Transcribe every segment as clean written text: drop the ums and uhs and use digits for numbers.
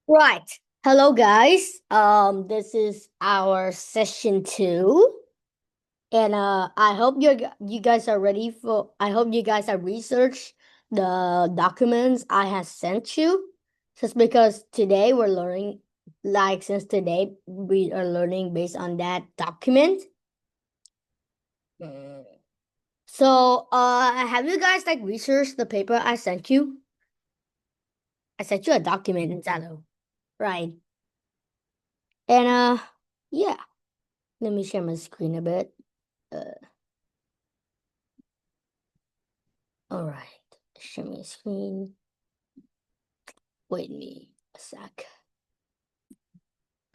Right. Hello, guys. This is our session 2, and I hope you guys are ready for. I hope you guys have researched the documents I have sent you. Just because today we're learning, since today we are learning based on that document. Mm. So, have you guys researched the paper I sent you? I sent you a document in Zalo, right? And yeah. Let me share my screen a bit. Uh, all right. Share my screen. Wait me a sec.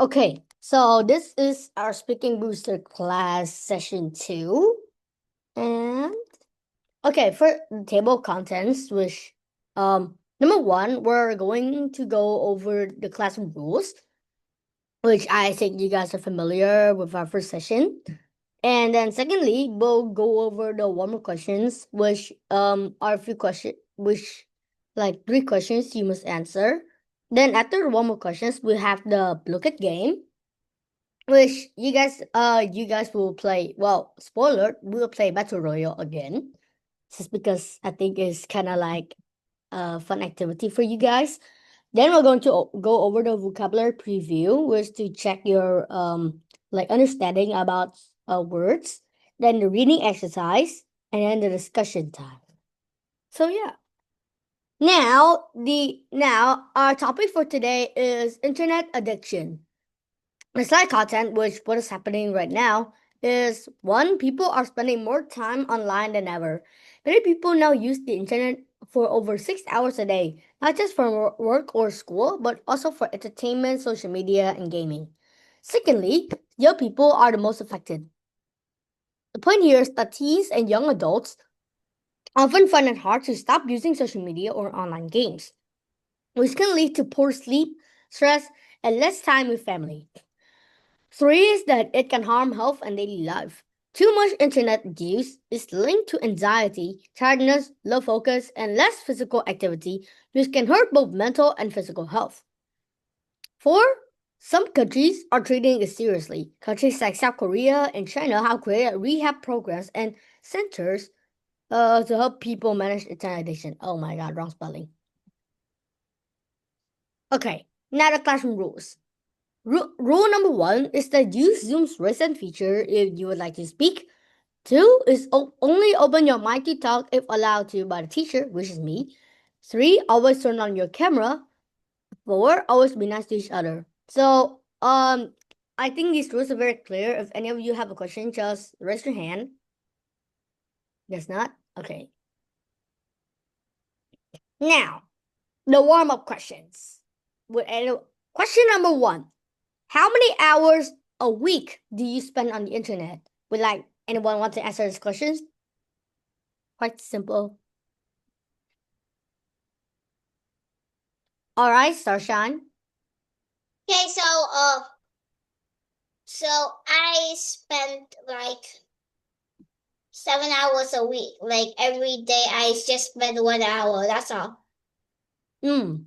Okay, so this is our speaking booster class session 2. And okay, for the table of contents, which number 1, we're going to go over the classroom rules, which I think you guys are familiar with our first session. And then secondly, we'll go over the warm-up questions, which are a few questions, which like 3 questions you must answer. Then after the warm-up questions, we have the look at game, which you guys will play. Well, spoiler, we'll play Battle Royale again, just because I think it's kind of like a fun activity for you guys. Then we're going to go over the vocabulary preview, which to check your understanding about words. Then the reading exercise, and then the discussion time. So yeah. Now our topic for today is internet addiction. The slide content, which what is happening right now, is one, people are spending more time online than ever. Many people now use the internet for over 6 hours a day, not just for work or school, but also for entertainment, social media, and gaming. Secondly, young people are the most affected. The point here is that teens and young adults often find it hard to stop using social media or online games, which can lead to poor sleep, stress, and less time with family. 3 is that it can harm health and daily life. Too much internet use is linked to anxiety, tiredness, low focus, and less physical activity, which can hurt both mental and physical health. 4. Some countries are treating it seriously. Countries like South Korea and China have created rehab programs and centers to help people manage internet addiction. Oh my god, wrong spelling. Okay, now the classroom rules. Rule number 1 is that use Zoom's recent feature if you would like to speak. 2 is only open your mic to talk if allowed to by the teacher, which is me. 3, always turn on your camera. 4, always be nice to each other. So, I think these rules are very clear. If any of you have a question, just raise your hand. Guess not? Okay. Now, the warm-up questions. Question number 1. How many hours a week do you spend on the internet? Would anyone want to answer this question? Quite simple. All right, Starshine. Okay, so I spent like 7 hours a week. Like every day, I just spend 1 hour. That's all. Mm.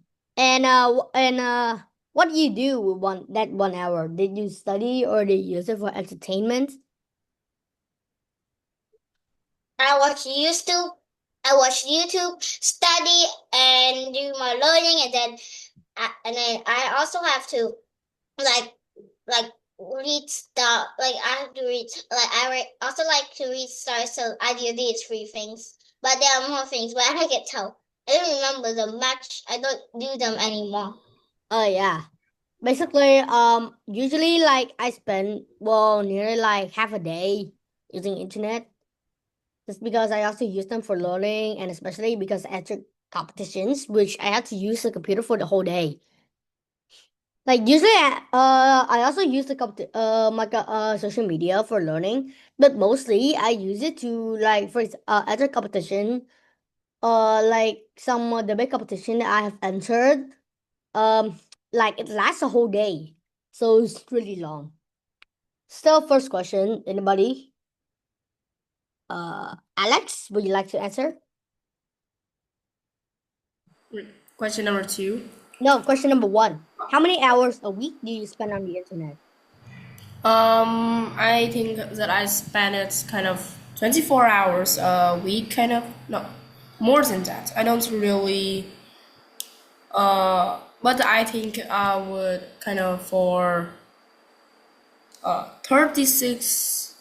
What do you do with 1 hour? Did you study or did you use it for entertainment? I watch YouTube. I watch YouTube, study, and do my learning, and then I also have to like like read stuff. Like I have to read. Also like to read stuff. So I do these 3 things. But there are more things. But I can tell. I don't remember them much. I don't do them anymore. Oh yeah. Basically, usually I spend nearly half a day using internet, just because I also use them for learning and especially because I enter competitions, which I had to use the computer for the whole day. Usually, I also use social media for learning, but mostly I use it to enter competition. Some of the big competition that I have entered. Um, it lasts a whole day, so it's really long. Still, first question, anybody? Alex, would you like to answer? Question number 2. No, question number 1. How many hours a week do you spend on the internet? I think that I spend it kind of 24 hours a week, kind of. No, more than that. I don't really, but I think I would kind of for 36,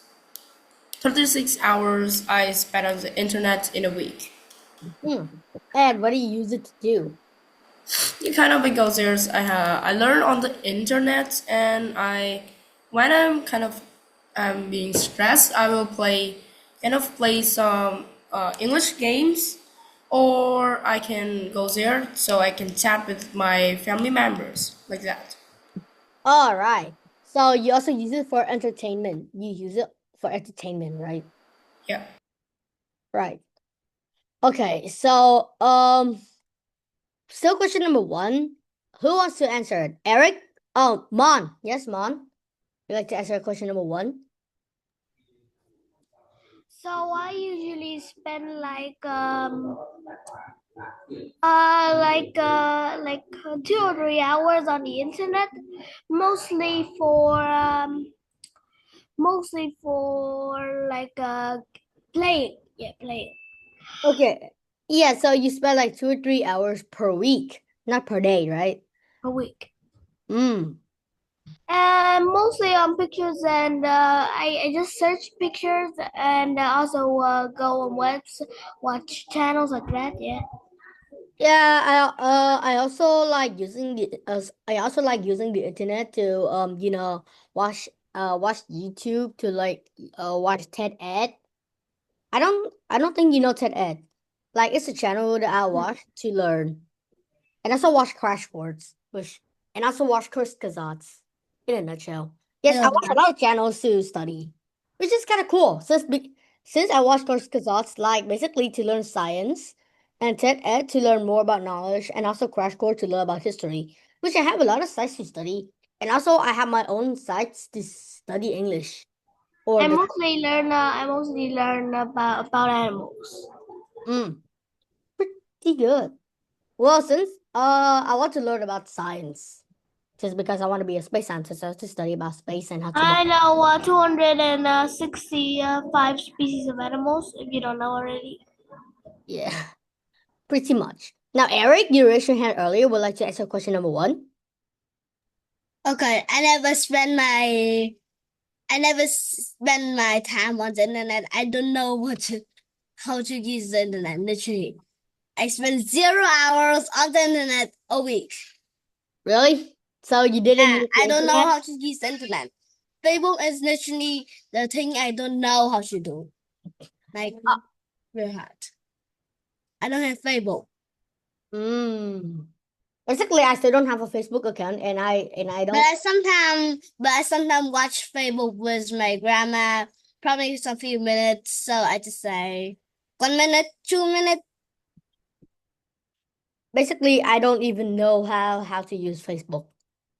36 hours I spend on the internet in a week. And what do you use it to do? It kind of because I learn on the internet, and when I'm kind of being stressed, I will play some English games, or I can go there so I can chat with my family members like that. All right. So you also use it for entertainment. You use it for entertainment, right? Yeah. Right. Okay. So still question number 1. Who wants to answer it? Eric? Oh, Mon. Yes, Mon. You like to answer question number 1? So I usually spend like 2 or 3 hours on the internet, mostly for like playing. Yeah, playing Okay. Yeah, so you spend like 2 or 3 hours per week, not per day, right? a week. Mm. And mostly on pictures, and I just search pictures, and also go on webs, watch channels like that. Yeah. Yeah, I also like using the internet to watch YouTube to like watch TED Ed. I don't think you know TED Ed. Like it's a channel that I watch to learn. And also watch Crash Course, and also watch Chris Kazats in a nutshell. Yes, I watch a lot of channels to study, which is kind of cool. Since I watch Chris Kazats, like basically to learn science, and TED Ed to learn more about knowledge, and also Crash Course to learn about history, which I have a lot of sites to study, and also I have my own sites to study English. Or the I mostly learn about animals. pretty good. Well, since I want to learn about science, just because I want to be a space scientist, I have to study about space and how to. I know 265 species of animals, if you don't know already. Yeah, pretty much. Now, Eric, you raised your hand earlier. Would like to answer question number 1. Okay, I never spend my time on the internet. I don't know how to use the internet. Literally, I spend 0 hours on the internet a week. Really? So you didn't Yeah, use the I don't know internet? how to use the internet. Facebook is literally the thing I don't know how to do. Like very hard. I don't have Facebook. Mm. Basically, I still don't have a Facebook account, and I But don't. I sometimes watch Facebook with my grandma. Probably just a few minutes. So I just say 1 minute, 2 minutes. Basically, I don't even know how to use Facebook.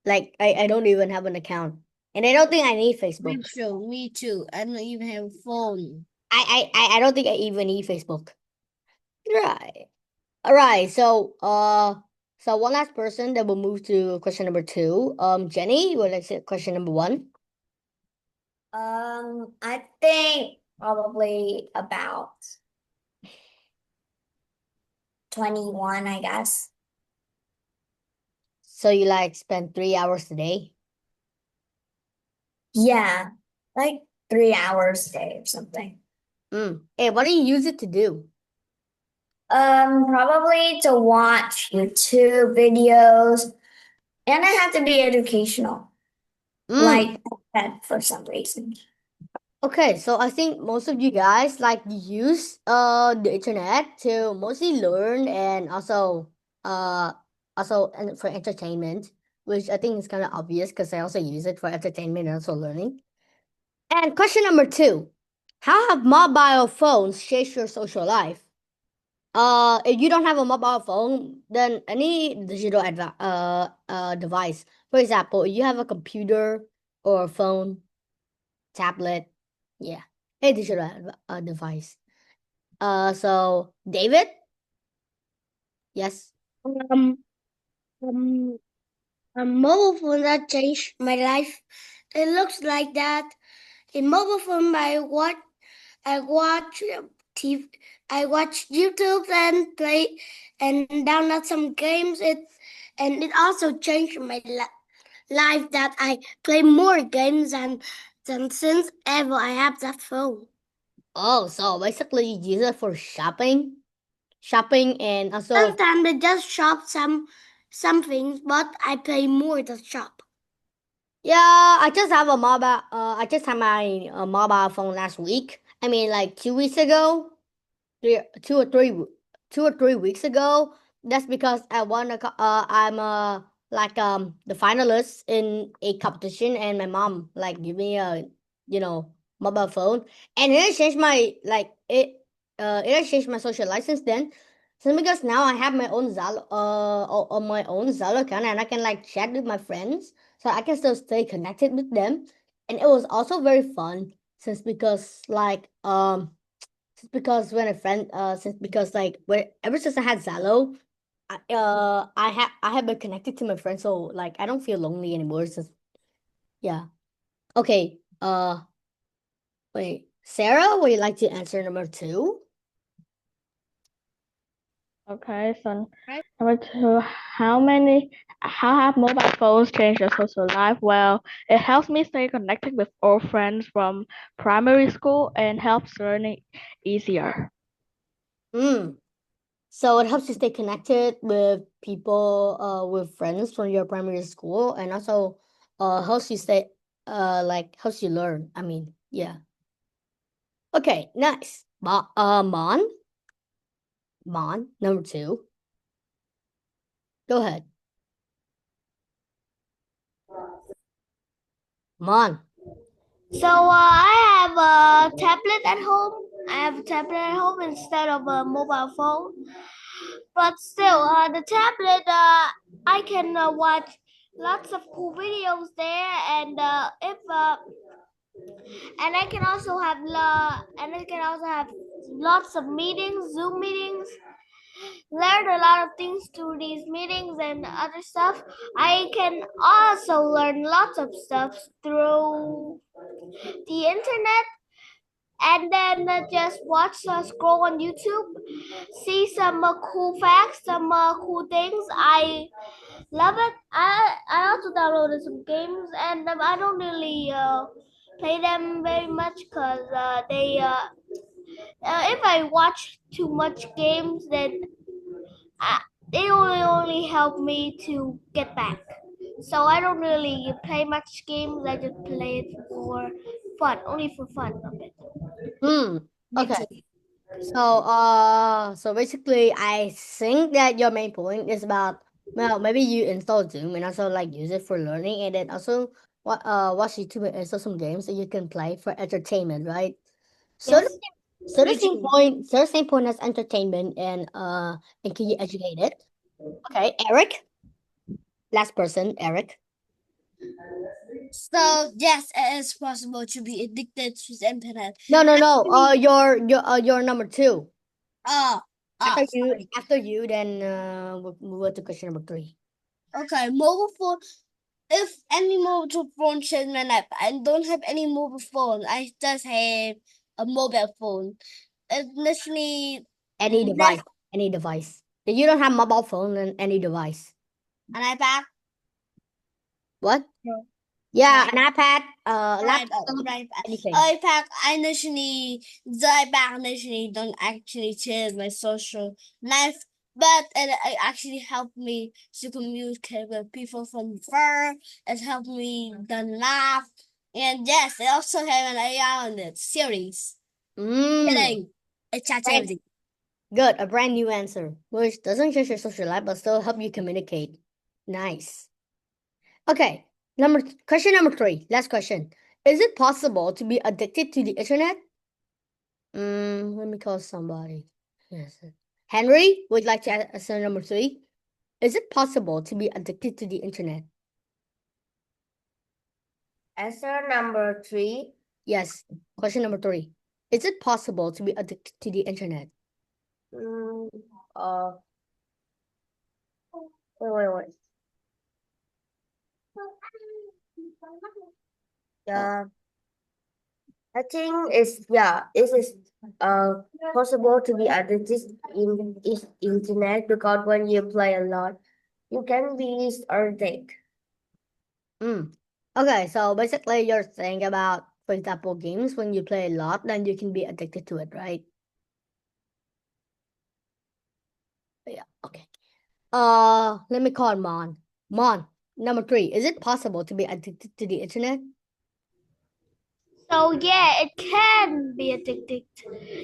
Like I don't even have an account, and I don't think I need Facebook. Me too. I don't even have a phone. I don't think I even need Facebook. Right. All right. So one last person that will move to question number 2. Jenny, would like to say question number 1? I think probably about 21, I guess. So you like spend 3 hours a day? Yeah, like 3 hours a day or something. Hey, what do you use it to do? Probably to watch YouTube videos, and it have to be educational, like that for some reason. Okay, so I think most of you guys like use the internet to mostly learn and also for entertainment, which I think is kind of obvious because I also use it for entertainment and also learning. And question number 2. How have mobile phones changed your social life? If you don't have a mobile phone, then any digital device. For example, you have a computer or a phone, tablet, yeah, a digital device. So David, yes. Um, um, A mobile phone that changed my life. It looks like that. In mobile phone, I watch TV, I watch YouTube and play and download some games. It also changed my life that I play more games than since ever I have that phone. Oh, so basically you use it for shopping? Shopping and also Sometimes I just shop some things, but I pay more to shop. yeah, I just have a mobile I just had my mobile phone last week. I mean like 2 weeks ago. 2 or 3 weeks ago. That's because I'm like the finalist in a competition, and my mom like give me a mobile phone, and it changed my it changed my social life since then. So because now I have my own Zalo on my own Zalo account, and I can like chat with my friends, so I can still stay connected with them, and it was also very fun since because when a friend since because like when ever since I had Zalo, I have been connected to my friends, so like I don't feel lonely anymore. Since yeah, okay. Wait, Sarah, would you like to answer number 2? Okay, so Right. number 2, how have mobile phones changed your social life? Well, it helps me stay connected with old friends from primary school and helps learning easier. So it helps you stay connected with people, with friends from your primary school, and also helps you stay helps you learn. I mean, yeah. Okay, nice. Mon, number 2. Go ahead. Mon. So I have a tablet at home. I have a tablet at home instead of a mobile phone. But still, the tablet, I can watch lots of cool videos there, and if and I can also have lots of meetings, Zoom meetings. Learn a lot of things through these meetings and other stuff. I can also learn lots of stuff through the internet, and then just scroll on YouTube, see some cool facts, some cool things. I love it. I also downloaded some games, and I don't really play them very much because they if I watch too much games, then they only help me to get back. So I don't really play much games. I just play it for fun, only for fun of it. Okay. So basically, I think that your main point is about, well, maybe you install Zoom and also like use it for learning, and then also watch YouTube and install some games that you can play for entertainment, right? So Yes. the same point as entertainment and can you educate it? Okay, Eric, last person, Eric. So yes, it is possible to be addicted to the internet. No. Your number 2. Oh, sorry. After you, then we'll move on to question number 3. Okay, mobile phone. If any mobile phone changed my life, I don't have any mobile phone. I just have a mobile phone. It literally Any device, any device. If you don't have mobile phone, then any device. an iPad. What? No. Yeah, an iPad, Right, laptop, right. anything. iPad. The iPad literally don't actually change my social life, but it actually helped me to communicate with people from far. It helped me to laugh, and yes, it also have an AI on it series. Kidding. It chats Right. everything. Good, a brand new answer, which doesn't change your social life, but still help you communicate. Nice. Okay, question number 3. Last question. Is it possible to be addicted to the internet? Let me call somebody. Yes. Henry, would you like to answer number 3? Is it possible to be addicted to the internet? Answer number 3. Yes. Question number 3. Is it possible to be addicted to the internet? Wait. Yeah, I think it is possible to be addicted in internet because when you play a lot, you can be addicted. Okay, so basically you're saying about, for example, games, when you play a lot, then you can be addicted to it, right? Yeah, okay. Let me call Mon. Mon, number 3. Is it possible to be addicted to the internet? So yeah, it can be addicted.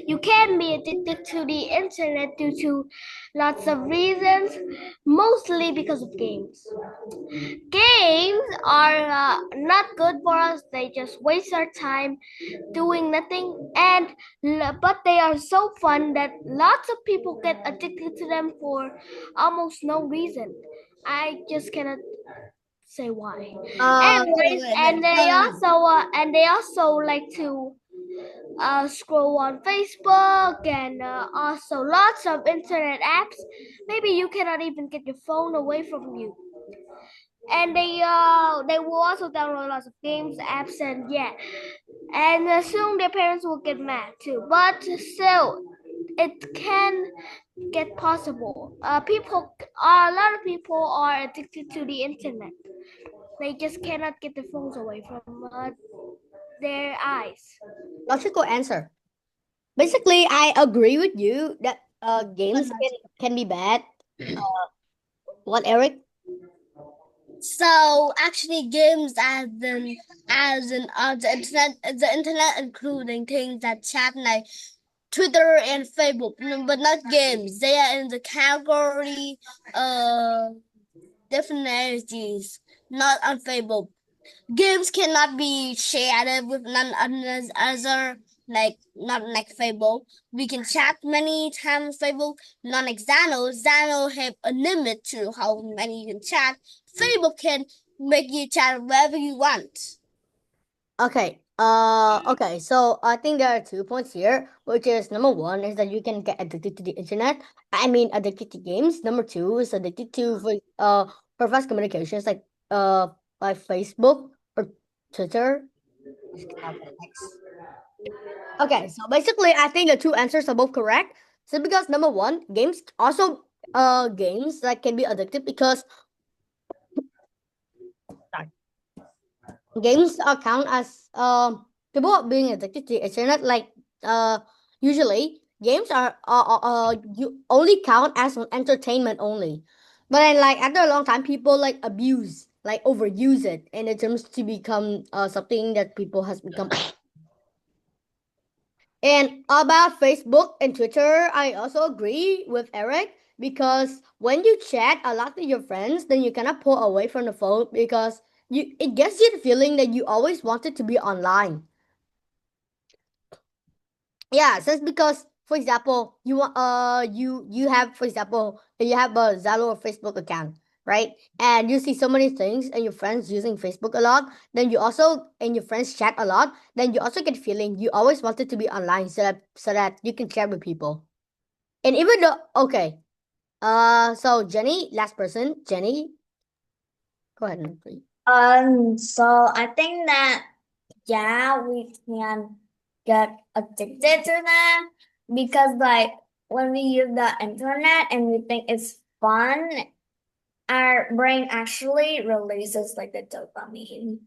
You can be addicted to the internet due to lots of reasons, mostly because of games. Games are not good for us. They just waste our time doing nothing, and but they are so fun that lots of people get addicted to them for almost no reason. I just cannot say why. Anyways, and they also like to scroll on Facebook and also lots of internet apps. Maybe you cannot even get your phone away from you. And they will also download lots of games, apps, and yeah. And soon their parents will get mad too. But still, it can get possible. A lot of people are addicted to the internet. They just cannot get the phones away from their eyes. Logical answer. Basically, I agree with you that games can be bad. What, Eric? So actually, games as in the internet, including things that chat like Twitter and Facebook, but not games. They are in the category definitions, not on Facebook. Games cannot be shared with none other, like not like Facebook. We can chat many times Facebook, not like Zano. Zano have a limit to how many you can chat. Facebook can make you chat wherever you want. Okay. Okay. So I think there are 2 points here, which is number 1 is that you can get addicted to the internet. I mean, addicted to games. Number 2 is addicted to for fast communications like Facebook or Twitter. Okay. So basically, I think the 2 answers are both correct. So because number 1, games that can be addictive because games count as people being addicted to the internet. Like usually games you only count as an entertainment only, but then like after a long time people like overuse it, and it turns to become something that people has become. And about Facebook and Twitter, I also agree with Eric because when you chat a lot with your friends, then you cannot pull away from the phone because it gives you the feeling that you always wanted to be online. Yeah, so it's because, for example, you have, for example, you have a Zalo or Facebook account, right? And you see so many things and your friends using Facebook a lot, then you also and your friends chat a lot, then you also get feeling you always wanted to be online so that you can chat with people. And even though okay, so Jenny, last person, Jenny, go ahead, please. So I think that yeah, we can get addicted to that because like when we use the internet and we think it's fun, our brain actually releases like the dopamine.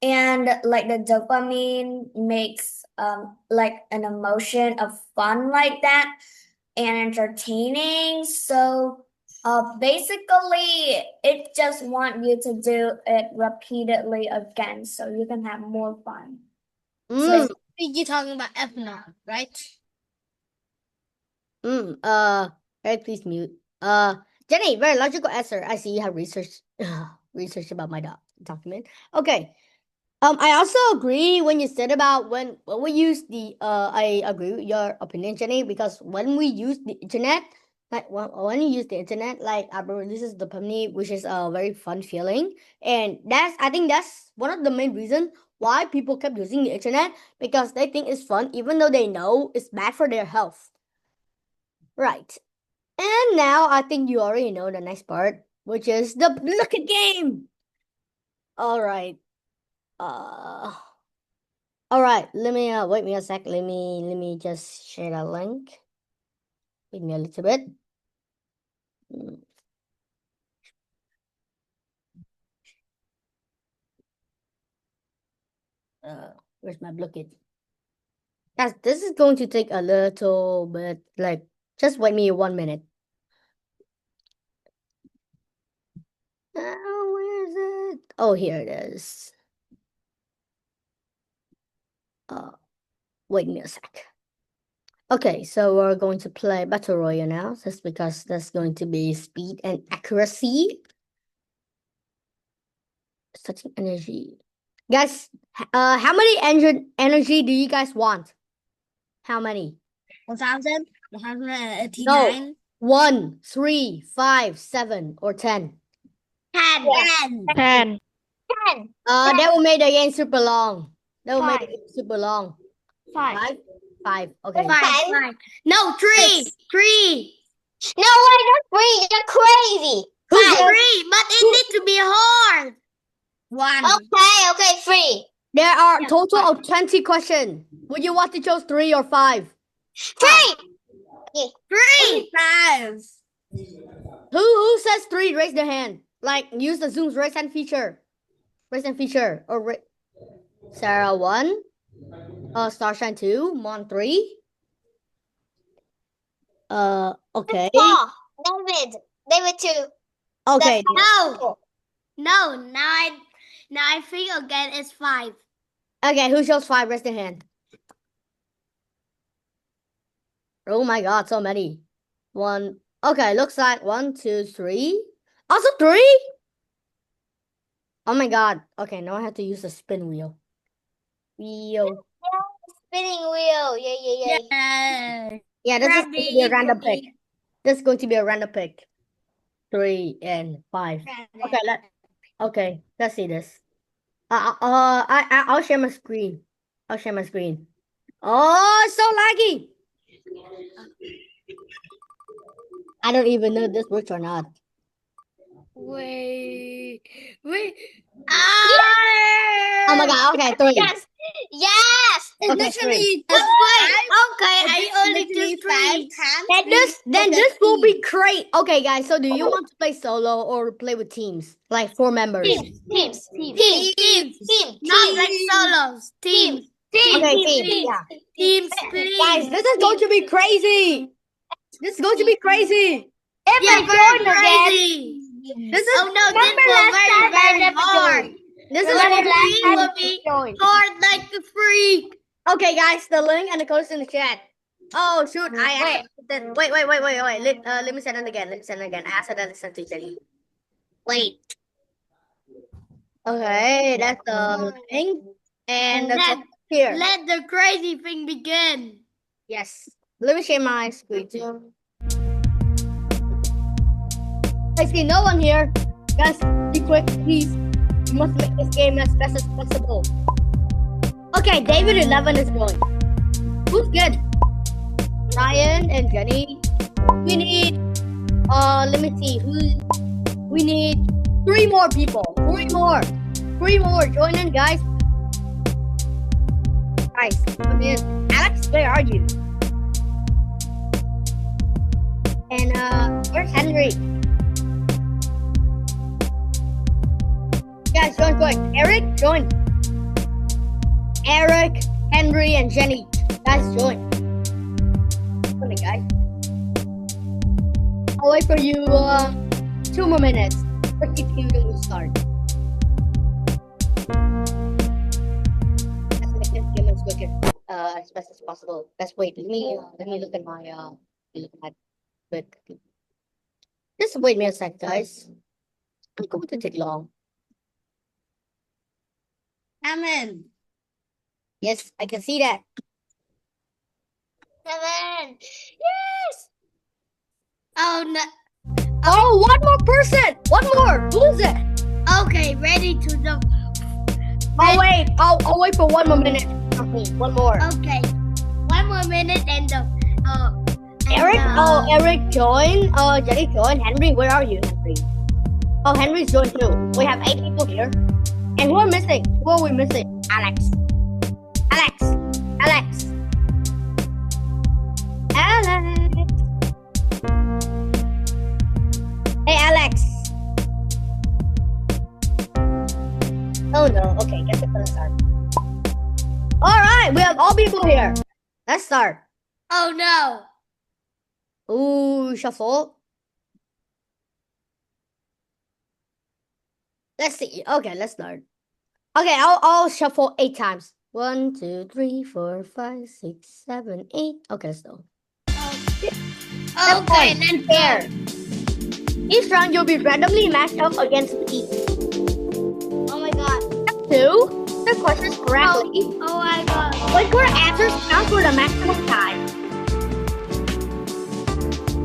And like the dopamine makes like an emotion of fun like that and entertaining. So basically it just want you to do it repeatedly again so you can have more fun. Mm, You're talking about ethanol, right? Eric, please mute. Jenny, very logical answer. I see you have research about my document. Okay. I also agree when you said about when we use the I agree with your opinion, Jenny, because when we use the internet, like when you use the internet, like our brain releases dopamine, which is a very fun feeling, and I think that's one of the main reasons why people kept using the internet because they think it's fun, even though they know it's bad for their health. Right. And now I think you already know the next part, which is the look at game. All right. All right. Let me wait me a sec. Let me just share the link. Wait me a little bit. Where's my blockage? Guys, this is going to take a little bit. Like, just wait me 1 minute. Where is it? Oh, here it is. Wait me a sec. Okay, so we're going to play Battle Royale now, just because that's going to be speed and accuracy. Starting energy. Guys, how many energy do you guys want? How many? 1,189. 1, 3, 5, 7, or 10? 10. 10. That will make the game super long. That will make the Five. game super long. 5. 5. Okay. Five. No, 3. 3. No, why not 3? You're crazy. Who's 3, but it needs to be hard. 1. Okay, 3. There are total of 20 questions. Would you want to choose 3 or 5? 3. 3. 5. Who says 3? Raise their hand. Like, use the Zoom's raise hand feature. Raise hand feature. Or Sarah 1. Starshine 2. Mon 3. Okay. 4. David 2. Okay. No. No, now I think again it's 5. Okay, who chose 5? Raise their hand. Oh my god, so many. 1. Okay, looks like 1, 2, 3. Also 3? Oh my god. Okay, now I have to use the spin wheel. Spinning wheel. Yeah. Yeah, this is going to be a random pick. This is going to be a random pick. 3 and 5. Okay, let's see this. I'll share my screen. Oh, it's so laggy. I don't even know if this works or not. Wait. Oh my god, okay, 3. Yes. It's Okay, literally 3. Okay, I only do 3. Then this will be great. Okay, guys, so do you want to play solo or play with teams? Like 4 members? Teams. Not like solos. Teams. Okay, teams. Yeah. Teams, please. Guys, this is going to be crazy. This is going to be crazy. Yeah, very crazy. This is Oh no, this will very, very hard. this is Level going to 3 will be hard like a freak. Okay, guys, the link and the code is in the chat. Oh shoot! Wait. Let me send it again. I accidentally sent it again. Wait. Okay, that's the link and the code here. Let the crazy thing begin. Yes. Let me share my screen too. I see no one here. Guys, be quick, please. We must make this game as best as possible. Okay, David 11 is going. Who's good? Ryan and Jenny. We need let me see we need 3 more people. 3 more. Join in, guys. Guys, come in. Alex, where are you? And where's Henry? Guys, join. Eric, join. Eric, Henry, and Jenny. Guys, join. Come on, guys. I'll wait for you 2 more minutes. 52 will start. Let's make this game as quick as best as possible. Let's wait. Let me look at my book. Just wait me a sec, guys. It's going to take long. I'm in. Yes, I can see that. 7. Yes. Oh no. Oh, 1 more person. 1 more. Who is it? Okay, ready to the. Oh wait. I'll wait for 1 more minute. Okay, 1 more. Okay, 1 more minute and the. Eric? Eric joined. Jenny joined. Henry, where are you, Henry? Oh, Henry's joined too. We have 8 people here. And who are missing? Who are we missing? Alex. Alex. Alex. Alex. Hey, Alex. Oh no. Okay, guess it's gonna start. Alright, we have all people here. Let's start. Oh no. Ooh, shuffle. Let's see. Okay, let's start. Okay, I'll shuffle 8 times. 1, 2, 3, 4, 5, 6, 7, 8. Okay, let's go. Okay, then Fair. Each round you'll be randomly matched up against each. Oh my god. 2. The questions correctly. Oh my god. When correct answers count for the maximum time.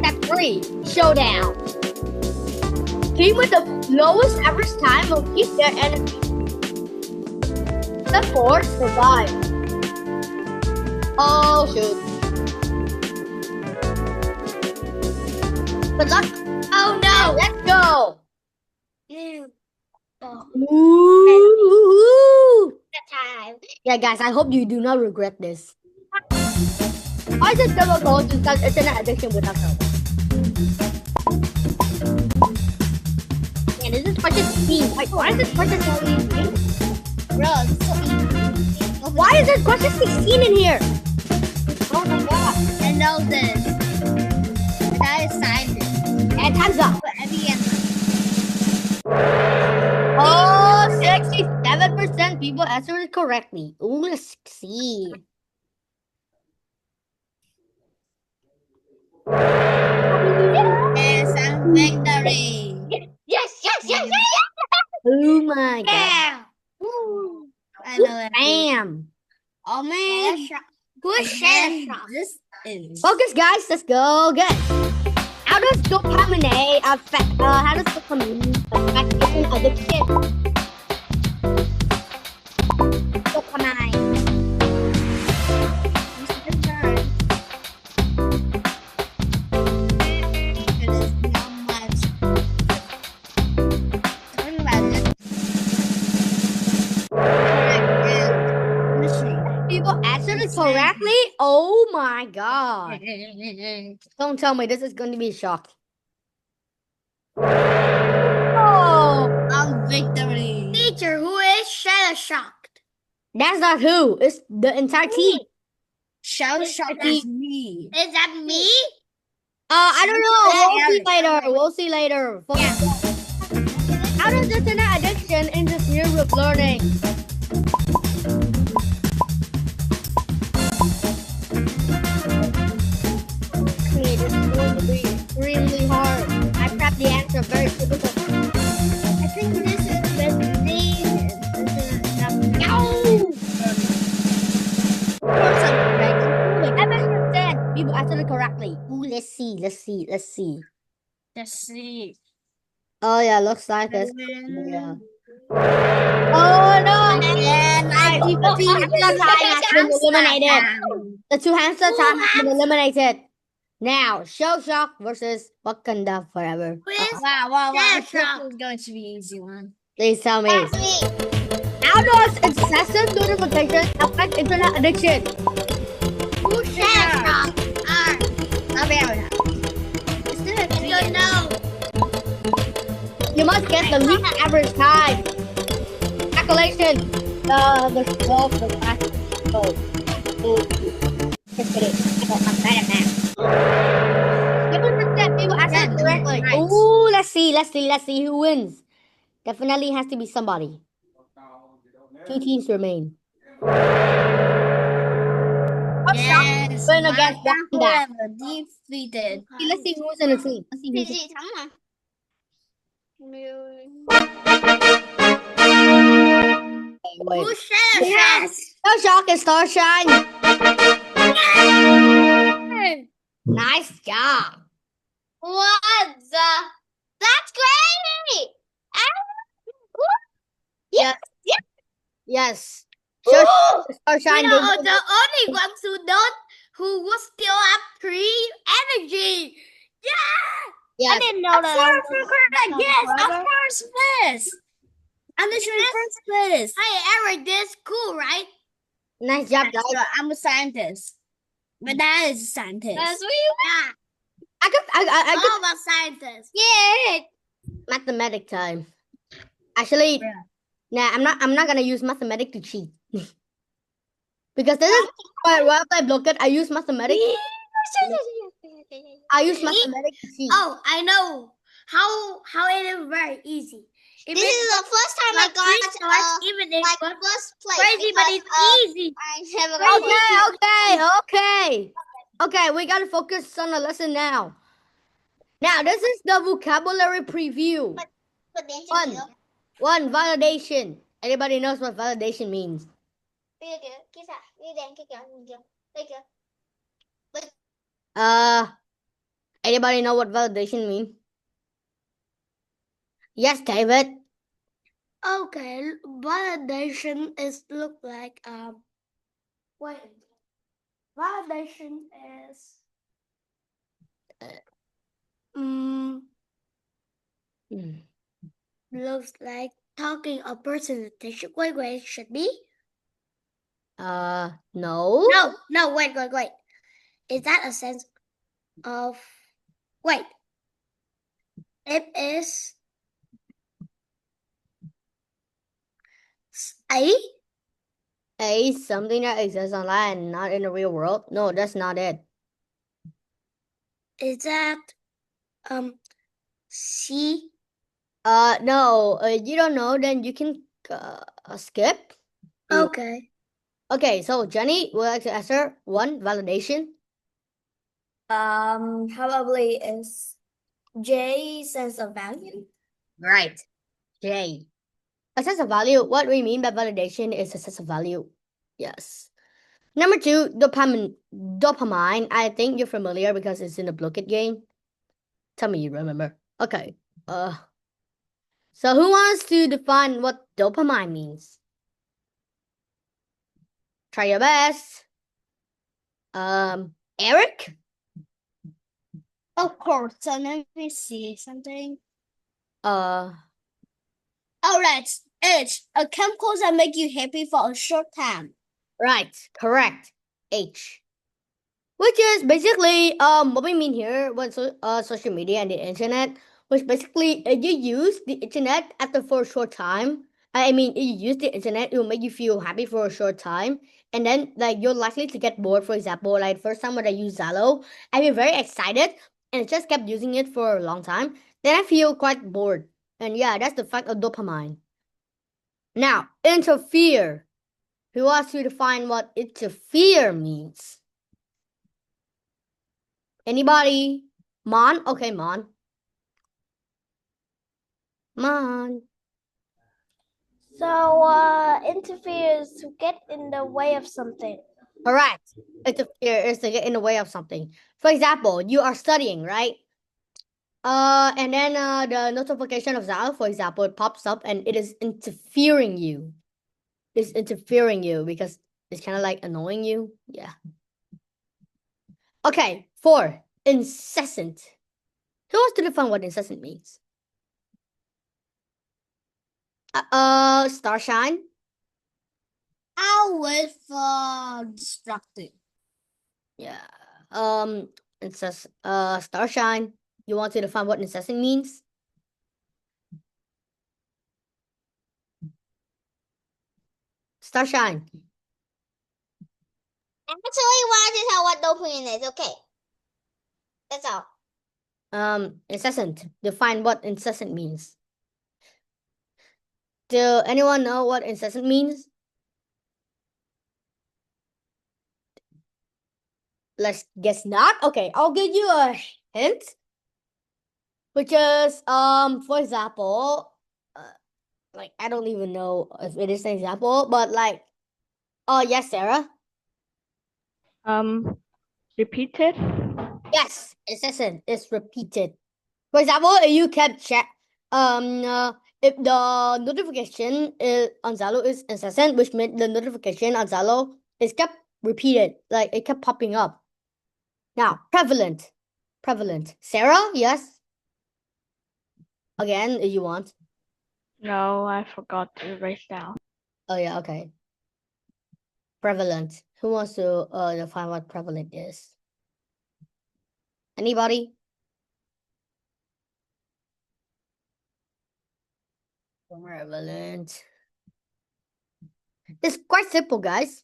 Step 3. Showdown. Team with the lowest average time will keep their energy. Step 4. Survive. Oh shoot. Good luck. Oh no. Let's go. Oh, Ooh. Time. Yeah, guys, I hope you do not regret this. Why is it difficult to start internet addiction without help? Man, this is question 16. Why is this question so easy? bro, it's so easy. Why is there question 16 in here? Oh my god. I know this. That is science. And time's up. But every answer. Oh, 67% people answered it correctly. Ooh, let's see. Yes, I'm victory. Yes. Oh my god. Yeah. Woo. I know it. Bam. Oh man. Who's Shell This is. Focus, guys. Let's go. Good. How does dopamine affect? How does dopamine affect different addiction? Dopamine. It is not much. Talking about it. People answered it correctly. Oh my god. Don't tell me this is going to be a shock. Oh, I'm victory. Teacher, who is Shell Shocked? that's not who. It's the entire team. Shell shock is me. Is that me? I don't know. Yeah, We'll see later. Focus. How does internet addiction interfere with learning? Okay, this is going to be extremely hard. I prepped the answer very difficult. I think this is the thing. No! 7% people answered it correctly. Ooh, let's see. Let's see. Oh yeah, looks like it's yeah. Oh no! Again, I Two hamster time has been eliminated. The two hamster time has been eliminated. Now, Shell Shock versus Wakanda Forever. Wow. Shell This shock. is going to be an easy one. Please tell me. That's me. How does excessive notification affect internet addiction? Who's Shell Shocked? Not very hard. I don't know. You must get the least average time. Calculation. The 12 the last. Just kidding. I'm bad at math. 7% people answered it correctly. Nice. Ooh, let's see who wins. Definitely has to be somebody. 2 teams remain. Yes. Going against Wakanda Wakanda. forever defeated. Let's see who's in the team. Let's see who's in. Chị thắng mà. Wait. Who's Shell Shocked? Yes. Star Shock and Starshine. Nice job. What the? That's great! Yes. Ooh, Starshine. the only ones who will still have 3 energy. Yeah! Yes. I didn't know that. Of course, yes. Of course, this. I'm the first place. Hey, Eric, this is cool, right? Nice job, guys. So I'm a scientist. My dad is a scientist. That's where you Yeah. I could All about scientists. Yeah. mathematic time. Actually, nah, I'm not gonna use mathematic to cheat. Because this is while I block it, I use mathematics. I use mathematics to cheat. Oh, I know how it is very easy. This is the first time I got even if like it's first place crazy, but because it's easy. I never got Okay, we gotta focus on the lesson now. Now, this is the vocabulary preview. One, validation. Anybody knows what validation means? Anybody know what validation means? Yes, David. Okay, validation is look like wait. Validation is looks like talking a person's attention. Wait, it should be? No. No, wait. Is that a sense of wait? It is Something that exists online, not in the real world. No, that's not it. Is that C? No. You don't know, then you can skip. Okay. Okay, so Jenny would like to answer one, validation. Probably is J, sense of value. Right. J. A sense of value. What we mean by validation is a sense of value. Yes. Number 2, dopamine. Dopamine. I think you're familiar because it's in the Blockit game. Tell me you remember. Okay. So who wants to define what dopamine means? Try your best. Eric? Of course. So let me see something. Uh, All right. H. Chemicals that make you happy for a short time. right. Correct. H. Which is basically what we mean here with social media and the internet, which basically you use the internet after for a short time. I mean, you use the internet, it will make you feel happy for a short time, and then like you're likely to get bored. For example, like first time when I used Zalo, I feel very excited and I just kept using it for a long time. Then I feel quite bored, and yeah, that's the fact of dopamine. Now, interfere. Who wants you to define what interfere means? Anybody? Mon? Okay, Mon. Mon. So interferes to get in the way of something. Correct. Interfere is to get in the way of something. For example, you are studying, right? And then the notification of Zalo, for example, it pops up and it is interfering you. It's interfering you because it's kind of like annoying you. Yeah. Okay, 4, incessant. Who wants to define what incessant means? Starshine. I wait for destructive. Yeah. Starshine. You want to define what incessant means? Starshine. Actually, why to tell what dopamine is? Okay. That's all. Incessant. Define what incessant means. Do anyone know what incessant means? Let's guess not. Okay, I'll give you a hint. Which is, for example, like I don't even know if it is an example, but like, oh yes, Sarah. Repeated. Yes, incessant is repeated. For example, if you kept check, if the notification is on Zalo is incessant, which meant the notification on Zalo is kept repeated, like it kept popping up. Now, prevalent. Sarah, yes. Again, if you want. No, I forgot to write down. Oh yeah, okay. Prevalent. Who wants to define what prevalent is? Anybody? Prevalent. It's quite simple, guys.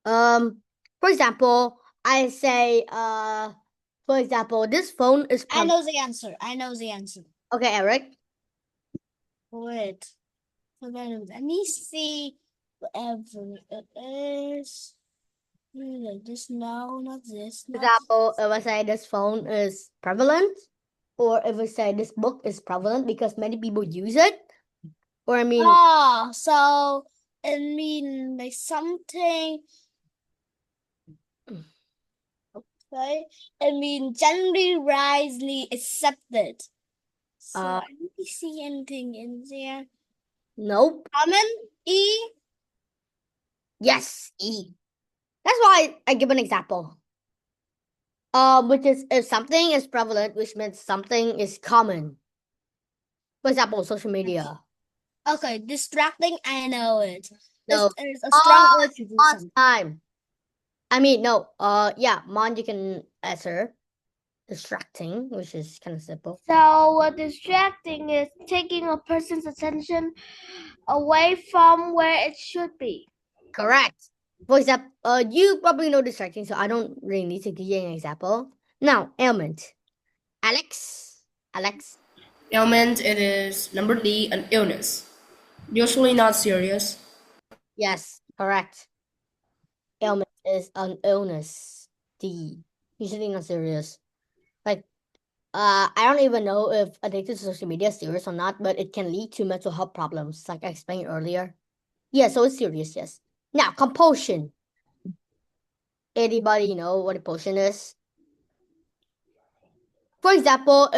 For example, I say, for example, this phone is I know the answer. I know the answer. Okay, Eric. Wait. Let me see whatever it is. Like this, no, not this. For Not example, if I say this phone is prevalent, or if I say this book is prevalent because many people use it, or I mean, Oh, so it mean like something. Okay, I mean generally widely accepted. So I don't see anything in there. nope. Common E. Yes, E. That's why I give an example. Which is if something is prevalent, which means something is common. For example, social media. Okay, distracting. I know it. No. There's a strong urge to do On something. time. I mean, no. Yeah, Mon, you can answer. Distracting, which is kind of simple. So distracting is taking a person's attention away from where it should be. Correct. For example, you probably know distracting, so I don't really need to give you an example. Now, ailment. Alex. Ailment, it is number D, an illness. Usually not serious. Yes, correct. Ailment is an illness. D. Usually not serious. Like, I don't even know if addicted to social media is serious or not, but it can lead to mental health problems, like I explained earlier. Yeah, so it's serious, yes. Now, compulsion. Anybody know what compulsion is? For example,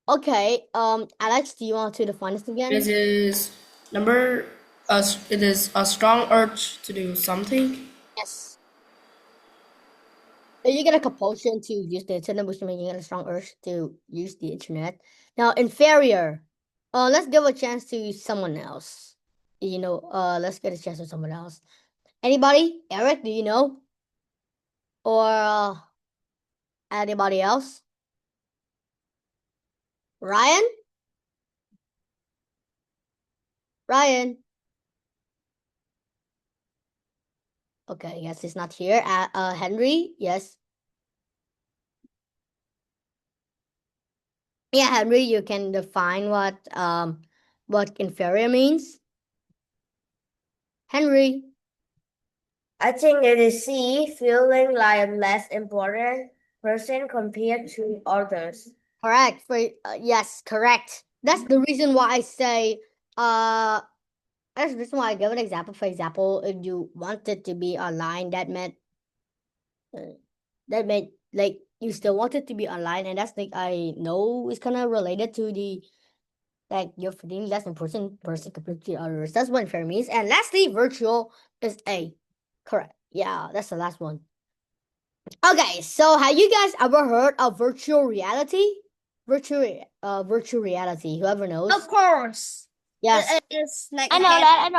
okay, Alex, do you want to define this again? It is it is a strong urge to do something. Yes. You get a compulsion to use the internet, which means you get a strong urge to use the internet. Now, inferior. Let's give a chance to someone else. Let's get a chance to someone else. Anybody? Eric, do you know? Or anybody else? Ryan? Okay, yes, he's not here. Henry, yes. Yeah, Henry, you can define what inferior means. Henry. I think it is C, feeling like a less important person compared to others. Correct. Yes, correct. That's the reason why I say that's the reason why I give an example. For example, if you wanted to be online, that meant like you still wanted to be online, and that's like I know it's kind of related to the like you're feeling less important person compared to others. That's what fair means. And lastly, virtual is A. Correct. Yeah, that's the last one. Okay, so have you guys ever heard of virtual reality? Virtual reality. Whoever knows. Of course. Yes. It's like I know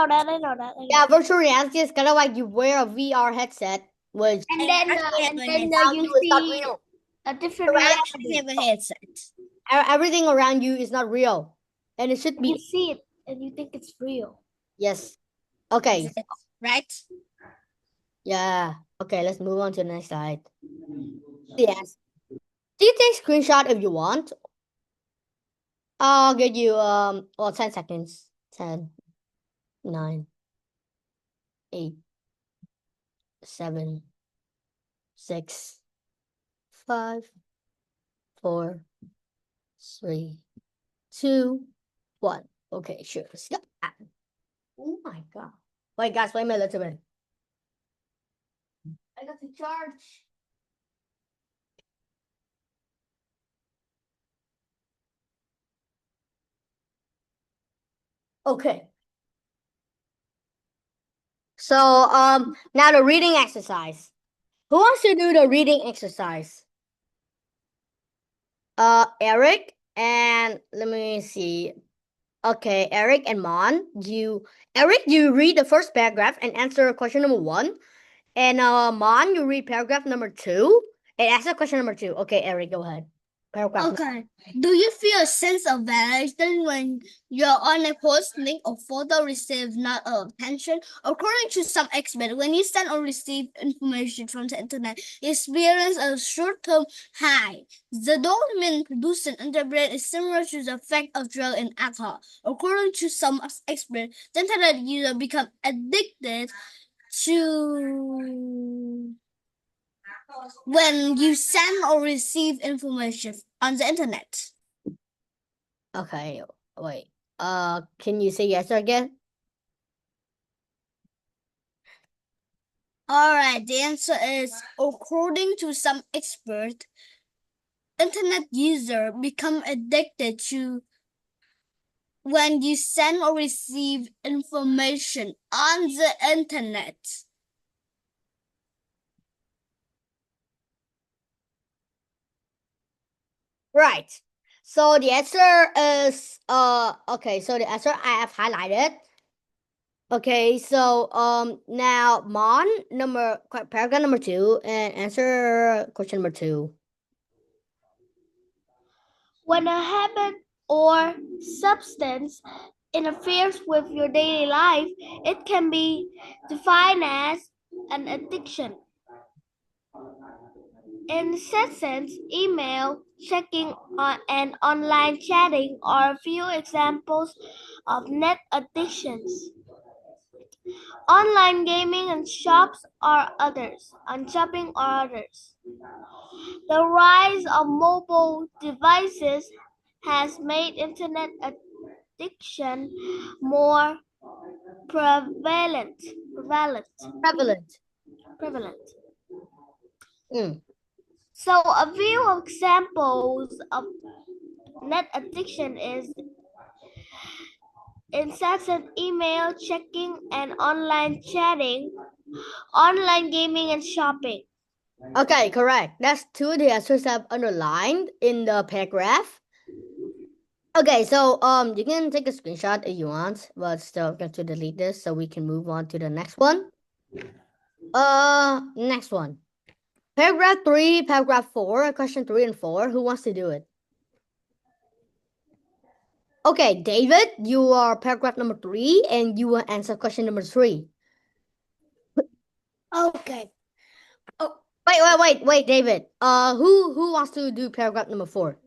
that. Yeah, virtual reality is kind of like you wear a VR headset, which And then around you is not see real. a different I reality. actually have a headset. Everything around you is not real, and it should You be. see it and you think it's real. Yes. Okay. Right? Yeah. Okay. Let's move on to the next slide. Yes. Do you take screenshot if you want? I'll give you 10 seconds. 10, 9, 8, 7, 6, 5, 4, 3, 2, 1. Okay, sure. Let's go. Oh my god. Wait, guys, wait a minute, little bit. I got to charge. Okay. So now the reading exercise. Who wants to do the reading exercise? Eric, and let me see. Okay, Eric and Mon, Eric, you read the first paragraph and answer question number 1. And Mon, you read paragraph number 2 and answer question number 2. Okay, Eric, go ahead. Paragraph. Okay. Do you feel a sense of validation when your online post, link, or photo receive not attention? According to some experts, when you send or receive information from the internet, you experience a short-term high. The dopamine produced in the brain is similar to the effect of drug and alcohol. According to some experts, the internet user become addicted to when you send or receive information on the internet. Okay, wait. Can you say yes again? All right, the answer is according to some expert, internet user become addicted to when you send or receive information on the internet. Right. So the answer is okay, so the answer I have highlighted. Okay, so now Mon paragraph number 2 and answer question number 2. When a habit or substance interferes with your daily life, it can be defined as an addiction. In that sense, email, checking, and online chatting are a few examples of net addictions. Online gaming and shops are others, and shopping are others. The rise of mobile devices has made internet addiction more prevalent. Mm. So a few examples of net addiction is incessant email checking and online chatting, online gaming and shopping. Okay, correct. That's 2 of the answers I've underlined in the paragraph. Okay, so you can take a screenshot if you want, but still going to delete this so we can move on to the next one. Next one. Paragraph 3, paragraph 4, question 3 and 4. Who wants to do it? Okay, David, you are paragraph number 3 and you will answer question number 3. Okay. Oh, wait, David. Who wants to do paragraph number 4?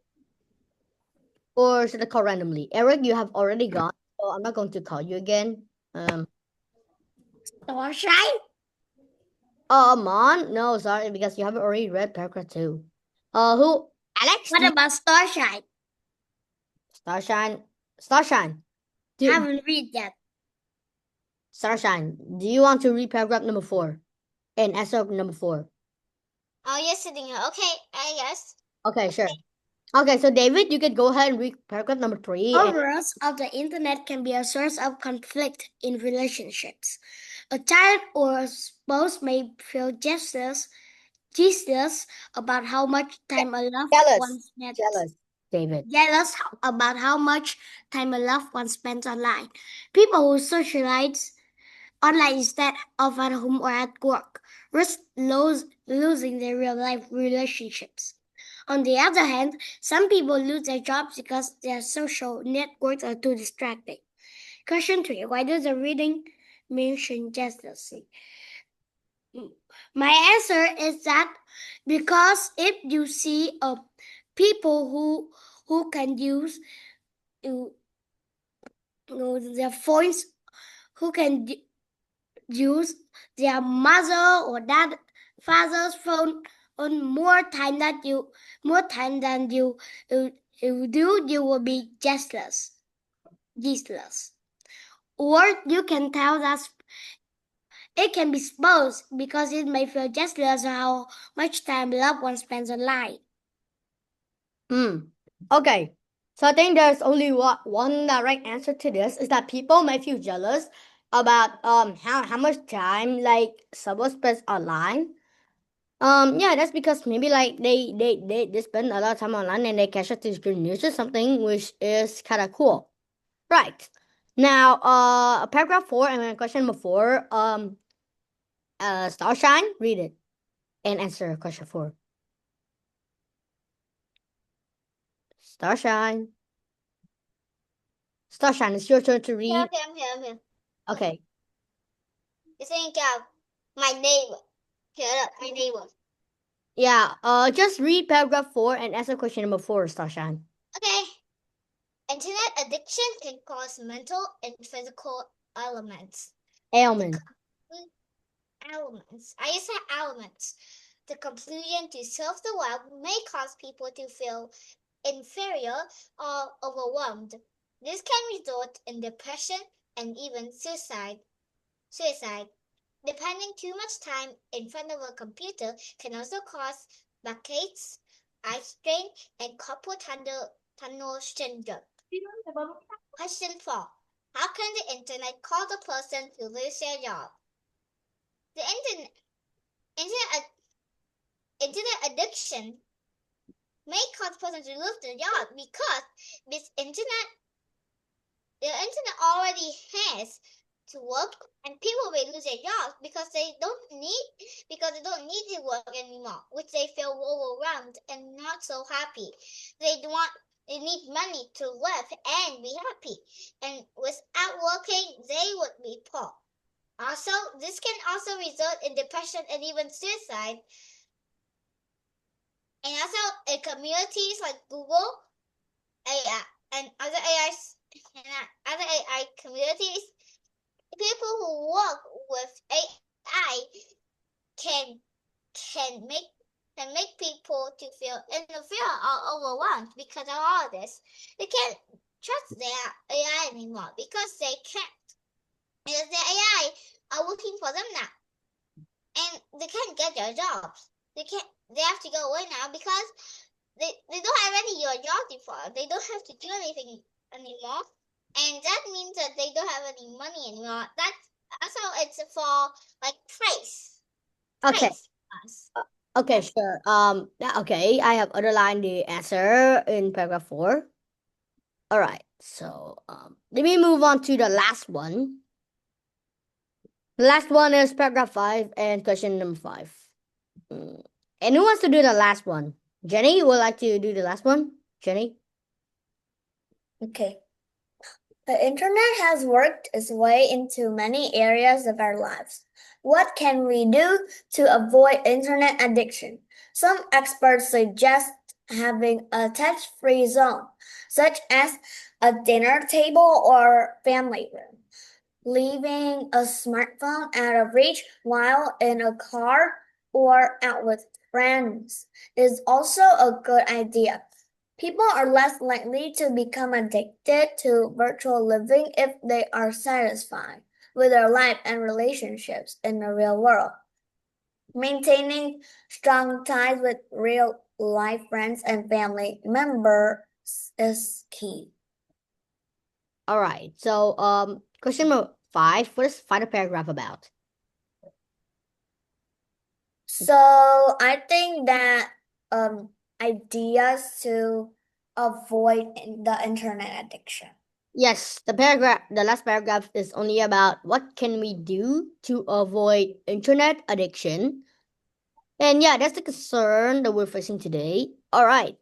Or should I call randomly? Eric, you have already gone, so I'm not going to call you again. Starshine? Mon? No, sorry, because you haven't already read paragraph 2. Who? Alex? What about Starshine? Starshine. Haven't read yet. Starshine, do you want to read paragraph number 4 and answer number 4? Oh, yes, sitting here. Okay, I guess. Okay, sure. Okay, so David, you can go ahead and read paragraph number 3. Overuse of the internet can be a source of conflict in relationships. A child or a spouse may feel jealous about how much time a loved one spends. Jealous, David. Jealous about how much time a loved one spends online. People who socialize online instead of at home or at work risk losing their real-life relationships. On the other hand, some people lose their jobs because their social networks are too distracting. Question 3. Why does the reading mention jealousy? My answer is that because if you see people who can use their phones, who can use their mother or dad, father's phone on more time than you do, you will be jealous. Or you can tell that it can be both because it may feel jealous how much time loved one spends online. Okay. So I think there's only one direct answer to this is that people may feel jealous about how much time like someone spends online. Yeah, that's because maybe like they spend a lot of time online and they catch up to good news or something, which is kind of cool. Right. Now, paragraph 4 and then question number 4. Starshine, read it and answer question 4. Starshine. Starshine, it's your turn to read. Okay, I'm here. Okay. You think my neighbor. Here, look, my neighbor. Yeah. Just read paragraph 4 and answer question number 4, Starshine. Okay. Internet addiction can cause mental and physical ailments. Ailment. Ailments. I say ailments. The conclusion to serve the web may cause people to feel inferior or overwhelmed. This can result in depression and even suicide. Depending too much time in front of a computer can also cause backaches, eye strain, and carpal tunnel syndrome. Question 4. How can the internet cause a person to lose their job? The internet addiction may cause a person to lose their job because the internet already has to work, and people will lose their jobs because they don't need to work anymore, which they feel overwhelmed and not so happy. They need money to live and be happy, and without working, they would be poor. Also, this can also result in depression and even suicide. And also, in communities like Google, AI, and other AI communities, people who work with AI can make people to feel inferior or overwhelmed because of all this. They can't trust their AI anymore because they can't. Because the AI are working for them now, and they can't get their jobs. They have to go away now because they don't have any jobs before. They don't have to do anything anymore. And that means that they don't have any money anymore. So it's for like price. Okay. Us. Okay, sure. Okay, I have underlined the answer in paragraph 4. All right. So, let me move on to the last one. The last one is paragraph 5 and question number 5. And who wants to do the last one? Jenny, you would like to do the last one? Jenny? Okay. The internet has worked its way into many areas of our lives. What can we do to avoid internet addiction? Some experts suggest having a touch-free zone, such as a dinner table or family room. Leaving a smartphone out of reach while in a car or out with friends is also a good idea. People are less likely to become addicted to virtual living if they are satisfied with their life and relationships in the real world. Maintaining strong ties with real life friends and family members is key. All right. So, question number 5. What is the final paragraph about? So I think that ideas to avoid the internet addiction. Yes, the last paragraph is only about what can we do to avoid internet addiction. And yeah, that's the concern that we're facing today. All right.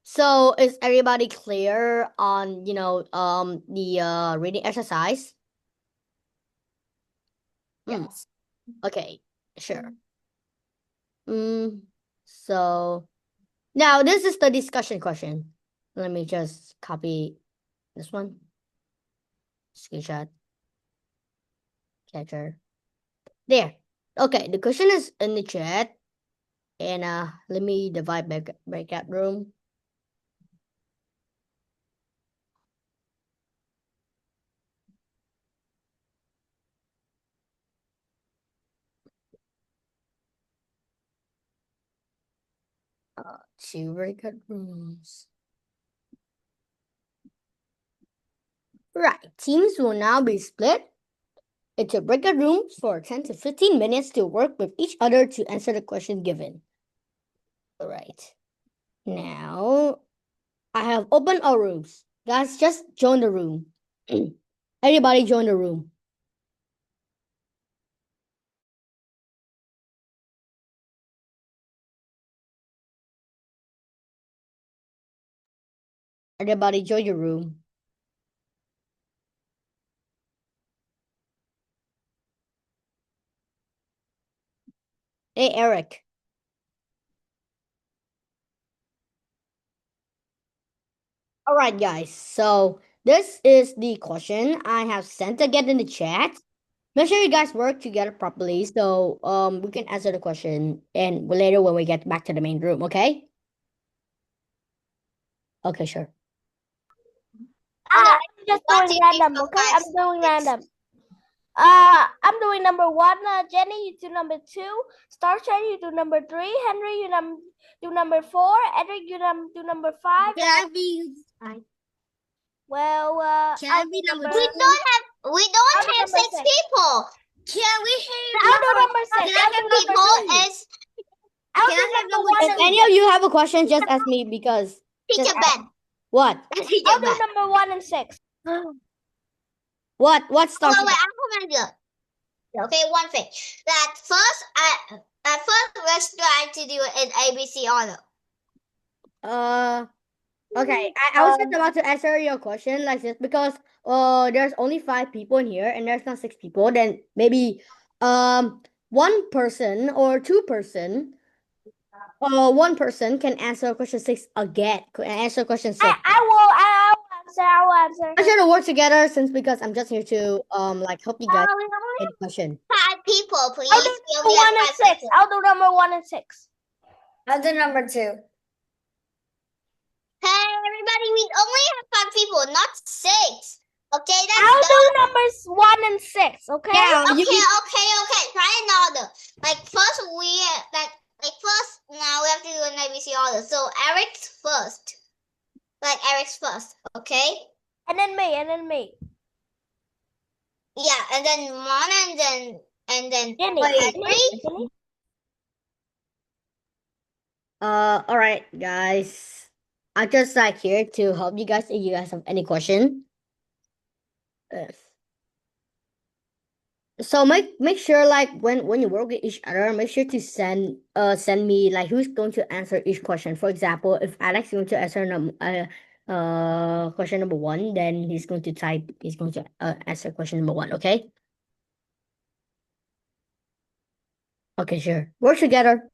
So is everybody clear on, the reading exercise? Yes. Okay, sure. So now this is the discussion question. Let me just copy this one. Screenshot. Capture. There. Okay, the question is in the chat. And let me divide breakout room. Two breakout rooms. Right. Teams will now be split into breakout rooms for 10 to 15 minutes to work with each other to answer the question given. All right. Now, I have opened our rooms. Guys, just join the room. Everybody join the room. Everybody join your room. Hey, Eric. All right, guys. So this is the question I have sent again in the chat. Make sure you guys work together properly so we can answer the question and later when we get back to the main room, okay? Okay, sure. I'm just One, doing two, three, random, four, okay? five, I'm doing six. random. I'm doing number 1. Jenny, you do number 2. Starshine, you do number 3. Henry, you do number 4. Edric, you do number 5. Can I be? Well, Can I be number We 2? don't I'll have do number 6 6. people. Can we have? I'll do number 6. Can I I'll do have number People 6. is I'll Can do I have number number 1 If and any of you have a question, just ask me because Teacher Ben. what? Teacher I'll do Ben. number 1 and 6. What Oh, starts? wait, I'm gonna do. Okay, one thing. That first, at first, let's try to do it in ABC order. Okay, I was just about to answer your question like this because there's only 5 people in here and there's not 6 people. Then maybe one person or two person one person can answer question 6 again. Can answer question 6. I'll answer. I should have worked together since because I'm just here to like help you guys We only get the question. 5 people, please. I'll do We number only 1 have and 5 6. people. I'll do number 1 and 6. I'll do number 2. Hey, everybody, we only have 5 people, not 6. Okay, that's I'll done. do numbers 1 and 6, okay? Yeah, Okay. Try in order. Like first first now we have to do an ABC order. So Eric's first. Eric's first, okay? And then me. Yeah, and then Mona and then Jenny. Henry. all right, guys. I'm just like here to help you guys if you guys have any question. So make sure like when you work with each other, make sure to send me like who's going to answer each question. For example, if Alex is going to answer question number 1, then he's going to answer question number 1. Okay. Okay, sure. Work together.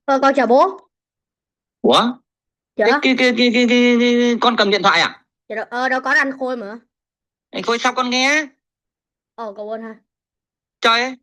Con chào bố. Ủa? Dạ. Con cầm điện thoại à? Dạ đâu có anh Khôi mà. Anh Khôi sao con nghe? Cậu ơn ha. Trời ơi.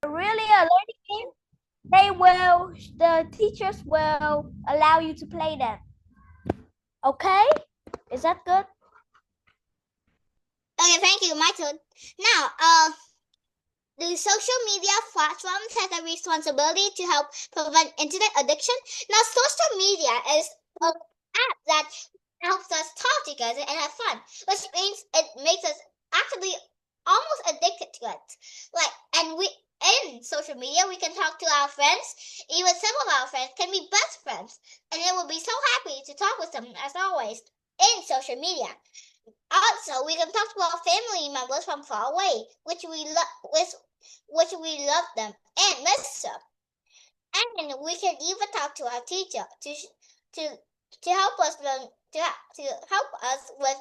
Really a learning game, the teachers will allow you to play them. Okay? Is that good? Okay, thank you. My turn. Now, the social media platforms have a responsibility to help prevent internet addiction. Now, social media is an app that helps us talk together and have fun, which means it makes us actually almost addicted to it. In social media, we can talk to our friends. Even some of our friends can be best friends, and they will be so happy to talk with them as always in social media. Also, we can talk to our family members from far away, which we love them and miss them. And we can even talk to our teacher to help us learn to help us with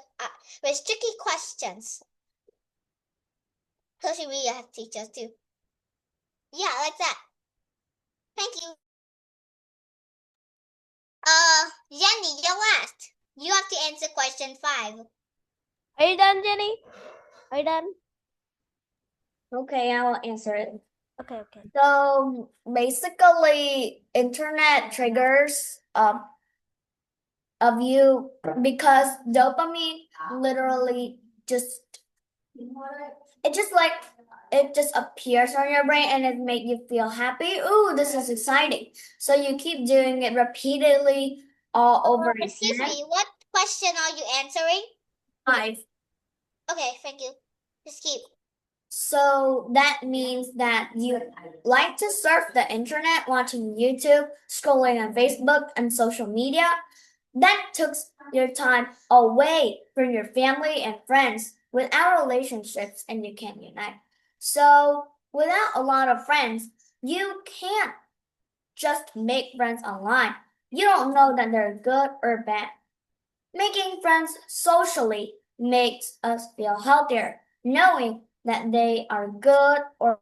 tricky questions. Social media has teachers too. Yeah, like that. Thank you. Jenny, you're last. You have to answer question 5. Are you done, Jenny? Are you done? Okay, I will answer it. Okay. So basically, internet triggers of you because dopamine literally it just appears on your brain and it make you feel happy. Ooh, this is exciting. So you keep doing it repeatedly all over Excuse again. me, what question are you answering? 5. Okay, thank you. Just keep. So that means that you like to surf the internet, watching YouTube, scrolling on Facebook and social media. That took your time away from your family and friends without relationships, and you can't unite. So without a lot of friends, you can't just make friends online. You don't know that they're good or bad. Making friends socially makes us feel healthier, knowing that they are good or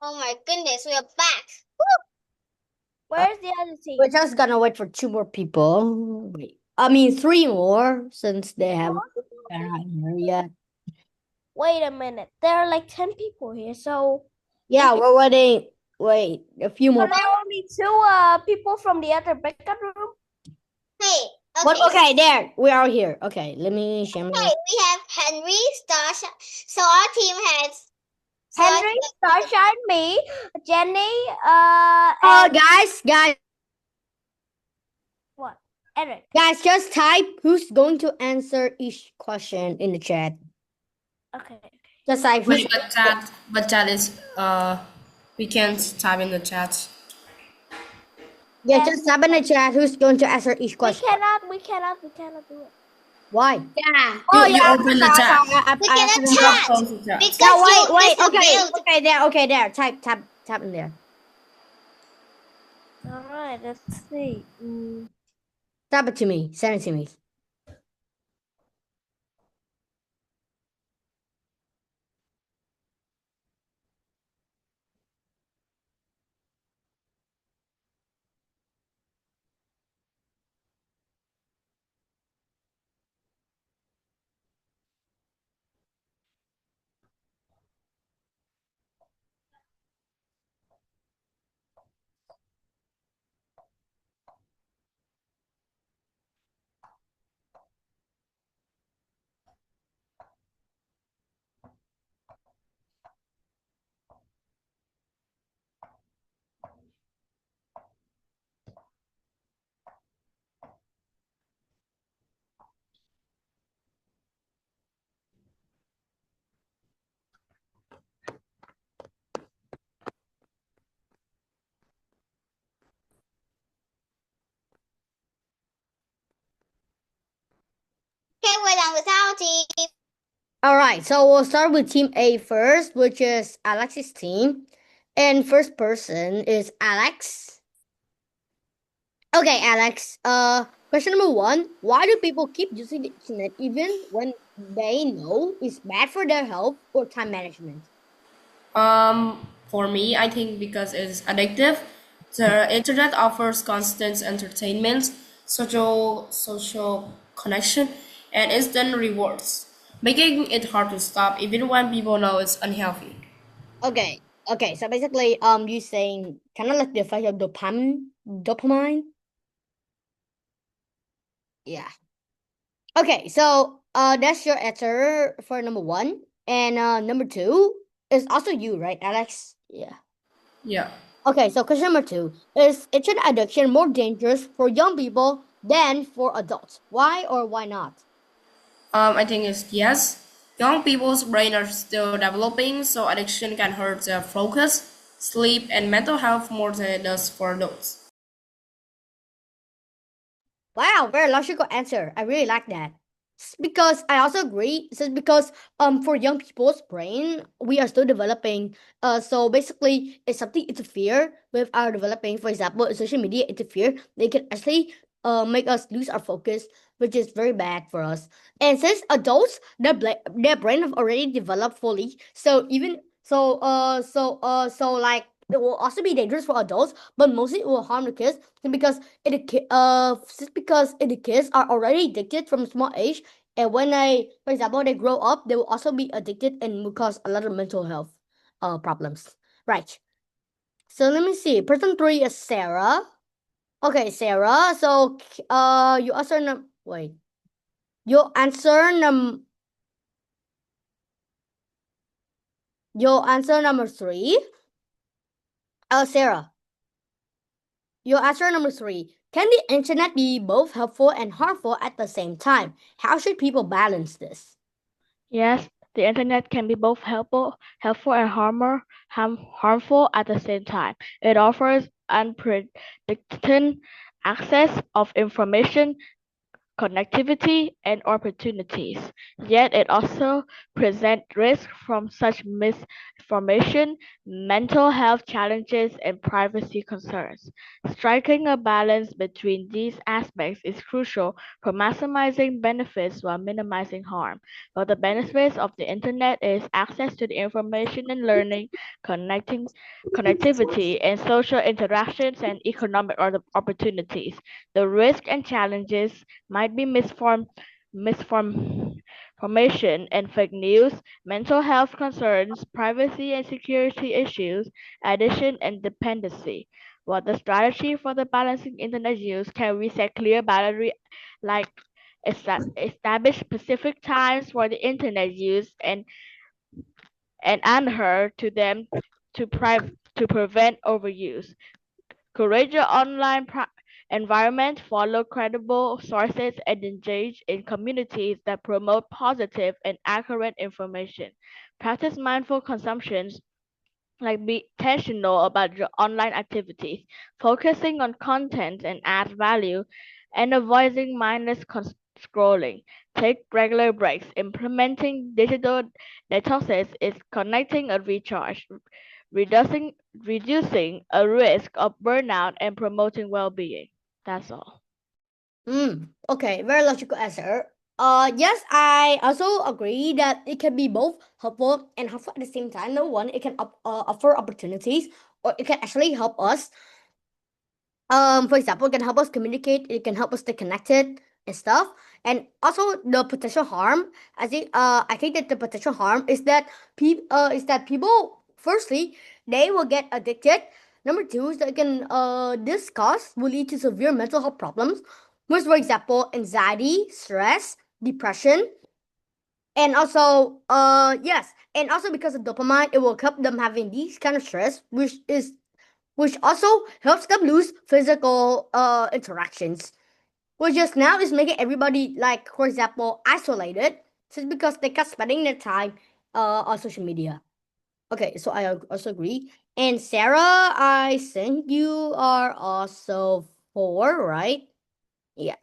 Oh my goodness, we are back. Where's the other team? We're just gonna wait for 2 more people. Wait. I mean 3 more since they're not here yet. Wait a minute. There are like 10 people here, so Yeah, we're waiting. Wait, a few more. there are only 2 people from the other backup room. Hey, okay. But okay, there. We are here. Okay, let me share my. Okay, we have Henry, Stasha. So our team has So I Henry, Starshine, me, Jenny, Oh, and guys, what? Eric. guys, just type who's going to answer each question in the chat. Okay. Just type who's. Wait, but chat is we can't type in the chat. Yeah, just type in the chat who's going to answer each We question. cannot do it. Why? yeah, Oh, You yeah. open the chat. we cannot You chat close the chat. because Yeah, you wait. disabled. Okay, there. Type in there. All right, let's see. Type it to me. Send it to me. Okay, we're done with our team. All right, so we'll start with Team A first, which is Alex's team. And first person is Alex. Okay, Alex. Question number 1. Why do people keep using the internet even when they know it's bad for their health or time management? For me, I think because it's addictive. The internet offers constant entertainment, social connection, and instant rewards, making it hard to stop even when people know it's unhealthy. Okay. So basically, you saying kind of like the effect of dopamine. Yeah. Okay, so that's your answer for number 1, and number 2 is also you, right, Alex? Yeah. Yeah. Okay, so question number 2 is internet addiction more dangerous for young people than for adults? Why or why not? I think it's yes. Young people's brain are still developing, so addiction can hurt their focus, sleep, and mental health more than it does for adults. Wow, very logical answer. I really like that. Because I also agree. So because for young people's brain, we are still developing. So basically, if something interfere with our developing, for example, if social media interfere, they can actually make us lose our focus, which is very bad for us. And since adults, their brain have already developed fully, so even so like it will also be dangerous for adults, but mostly it will harm the kids because just because the kids are already addicted from a small age, and when they, for example, they grow up, they will also be addicted and will cause a lot of mental health problems. Right. So let me see. Person 3 is Sarah. Okay, Sarah. So you answer wait. You answer number 3. Sarah. Your answer number 3. Can the internet be both helpful and harmful at the same time? How should people balance this? Yes, the internet can be both helpful and harmful at the same time. It offers unpredicted access of information, connectivity, and opportunities. Yet it also presents risks from such misinformation, mental health challenges, and privacy concerns. Striking a balance between these aspects is crucial for maximizing benefits while minimizing harm. While the benefits of the internet is access to the information and learning, connectivity, and social interactions and economic opportunities. The risks and challenges might be misinformation and fake news, mental health concerns, privacy and security issues, addiction and dependency. What the strategy for the balancing internet use can we set clear boundary like establish specific times for the internet use and and adhere to them to prevent overuse. Encourage your online environment, follow credible sources, and engage in communities that promote positive and accurate information. Practice mindful consumptions, like be intentional about your online activities, focusing on content and add value, and avoiding mindless scrolling. Take regular breaks. Implementing digital detoxes is connecting a recharge, reducing a risk of burnout, and promoting well-being. That's all. Okay, very logical answer. Yes, I also agree that it can be both helpful and harmful at the same time. No one, it can offer opportunities, or it can actually help us. For example, it can help us communicate. It can help us stay connected and stuff. And also the potential harm. I think that the potential harm is that people, firstly, they will get addicted. Number two is that this cause will lead to severe mental health problems, which, for example, anxiety, stress, depression, and also and also because of dopamine, it will help them having these kind of stress, which also helps them lose physical interactions, which just now is making everybody, like, for example, isolated, just because they kept spending their time on social media. Okay, so I also agree. And Sarah, I think you are also 4, right? Yeah.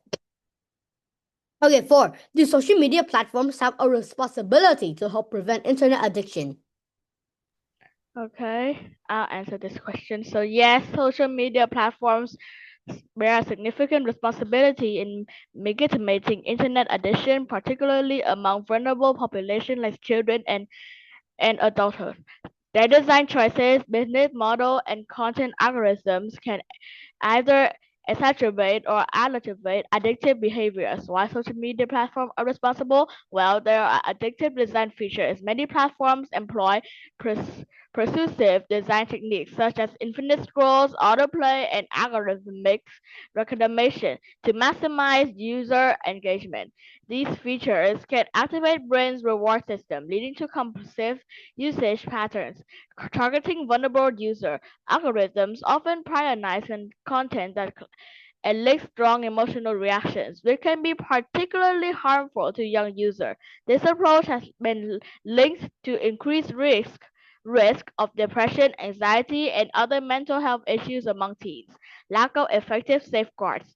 Okay, 4. Do social media platforms have a responsibility to help prevent internet addiction? Okay, I'll answer this question. So yes, social media platforms bear a significant responsibility in mitigating internet addiction, particularly among vulnerable populations like children and adulthood. Their design choices, business model, and content algorithms can either exacerbate or activate addictive behaviors. Why social media platforms are responsible? Well, there are addictive design features. Many platforms employ persuasive design techniques such as infinite scrolls, autoplay, and algorithmic recommendation to maximize user engagement. These features can activate brain's reward system, leading to compulsive usage patterns. Targeting vulnerable user algorithms often prioritize content that elicits strong emotional reactions, which can be particularly harmful to young users. This approach has been linked to increased risk of depression, anxiety, and other mental health issues among teens. Lack of effective safeguards.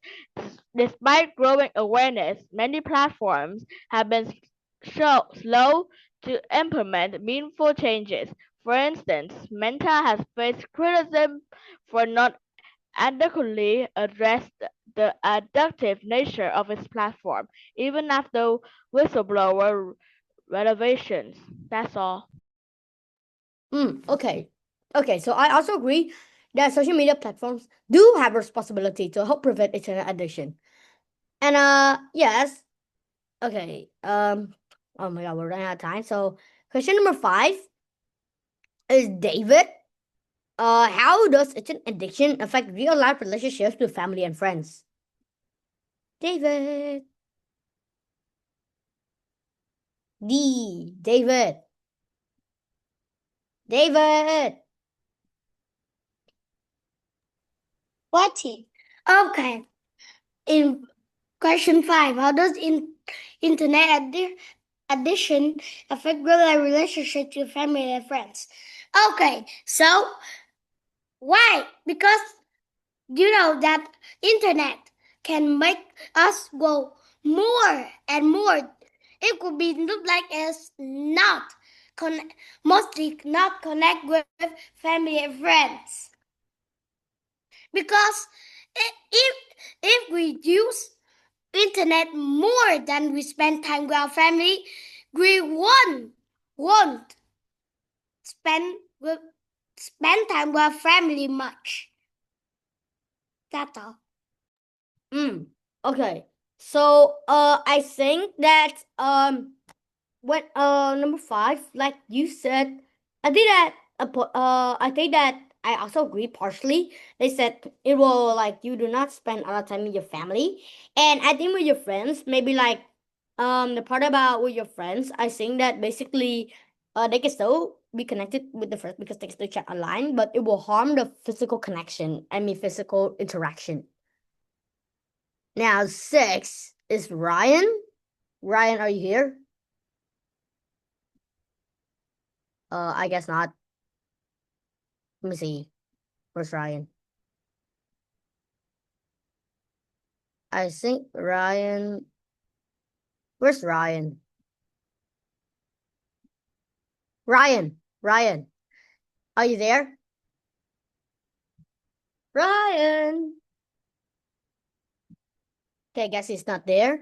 Despite growing awareness, many platforms have been slow to implement meaningful changes. For instance, Meta has faced criticism for not adequately addressed the addictive nature of its platform, even after whistleblower revelations. That's all. Okay. Okay, so I also agree that social media platforms do have a responsibility to help prevent internet addiction. And yes. Okay. Oh my god, we're running out of time. So question number 5 is David. How does internet addiction affect real life relationships with family and friends? David. David. What? Okay. In question 5, how does internet addiction affect real life relationships with family and friends? Okay, so why? Because you know that internet can make us go more and more. It could be look like it's not mostly not connect with family and friends. Because if we use internet more than we spend time with our family, we won't spend time with our family much. That's all. Okay. So I think that when number 5, like you said, I think that I also agree partially. They said it will, like, you do not spend a lot of time with your family, and I think with your friends, maybe like the part about with your friends, I think that basically they can still be connected with the first because they still chat online, but it will harm the physical connection. I mean, physical interaction. Now, 6 is Ryan. Ryan, are you here? I guess not. Let me see. Where's Ryan? I think Ryan. Where's Ryan? Ryan, are you there? Ryan. Okay, I guess he's not there.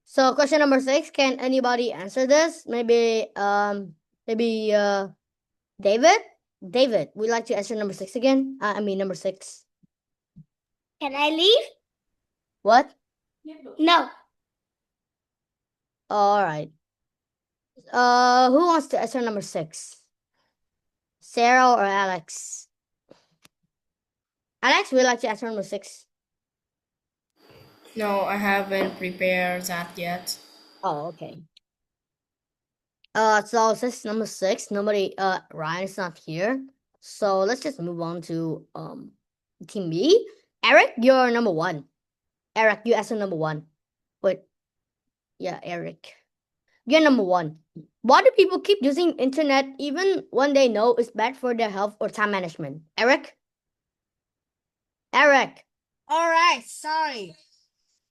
So question number 6, can anybody answer this? Maybe David? David, would you like to answer number 6 again? I mean number 6. Can I leave? What? No. All right. Who wants to answer number 6? Sarah or Alex? Alex, would you like to answer number 6? No, I haven't prepared that yet. Oh, okay. So since number 6, nobody, Ryan is not here. So let's just move on to team B. Eric, you're number 1. Eric, you answer number 1. Wait. Yeah, Eric. You're number 1. Why do people keep using internet even when they know it's bad for their health or time management? Eric? Eric. All right, sorry.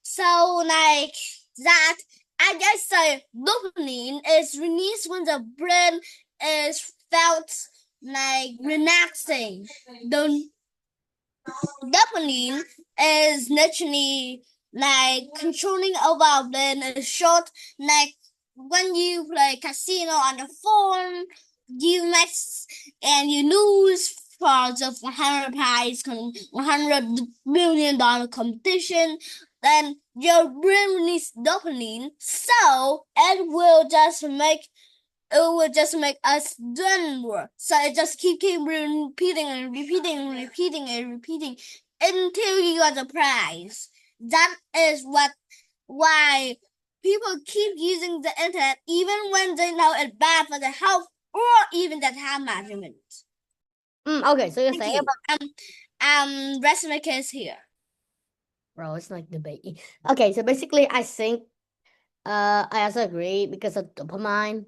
So like that, I just say dopamine is released when the brain is felt like relaxing. The dopamine is naturally like controlling over our brain. Is short, like when you play casino on the phone, you max and you lose for the 100 prize, $100 million competition. Then your brain releases dopamine, so it will just make us do more. So it just keep repeating and repeating and repeating and repeating until you got the prize. That is why people keep using the internet even when they know it's bad for their health or even the time management. Okay, so you're Thank saying you. Rest of my case here. Bro, it's like debate. Okay, so basically I think I also agree because of dopamine.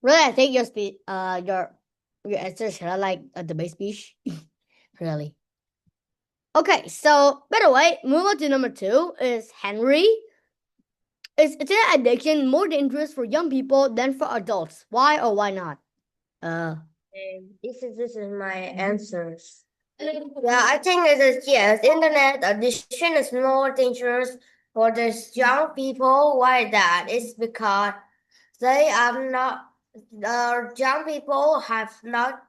Really, I think your answer is kind of like a debate speech. Really. Okay, so by the way, move on to number 2 is Henry. Is internet addiction more dangerous for young people than for adults? Why or why not? This is my answers. Yeah, I think it is yes. Internet addiction is more dangerous for the young people. Why that? It's because they are not the young people have not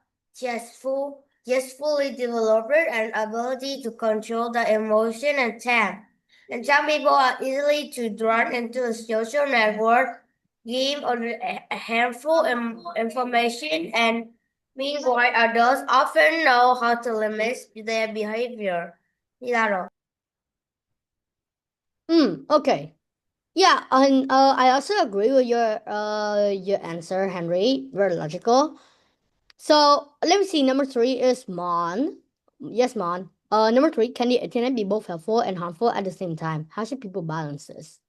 fully developed an ability to control the emotion and time. And some people are easily to drawn into a social network, game or harmful information, and meanwhile adults often know how to limit their behavior. Yeah. Okay. Yeah, and I also agree with your answer, Henry. Very logical. So let me see. Number 3 is Mon. Yes, Mon. Number 3, can the internet be both helpful and harmful at the same time? How should people balance this?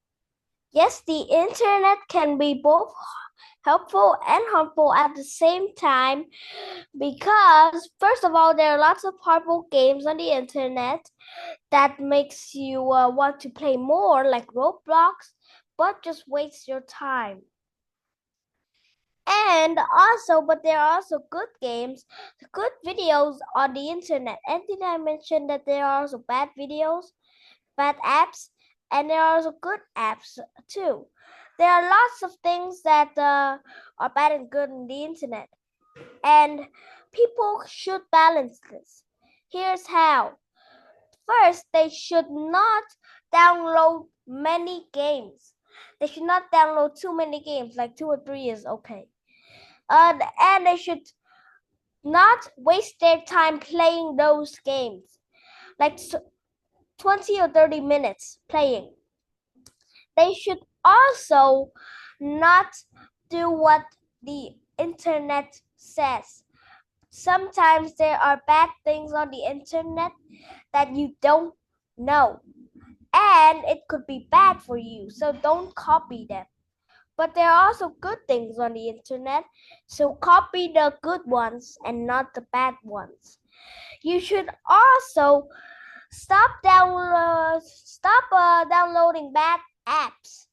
Yes, the internet can be both helpful and harmful at the same time because first of all, there are lots of harmful games on the internet that makes you want to play more, like Roblox, but just waste your time. And also, but there are also good games, good videos on the internet. And did I mention that there are also bad videos, bad apps, and there are also good apps too. There are lots of things that are bad and good on the internet. And people should balance this. Here's how. First, they should not download many games. They should not download too many games, like 2 or 3 is okay. And they should not waste their time playing those games, like 20 or 30 minutes playing. They should also not do what the internet says. Sometimes there are bad things on the internet that you don't know, and it could be bad for you, so don't copy them. But there are also good things on the internet, so copy the good ones and not the bad ones. You should also stop downloading bad apps,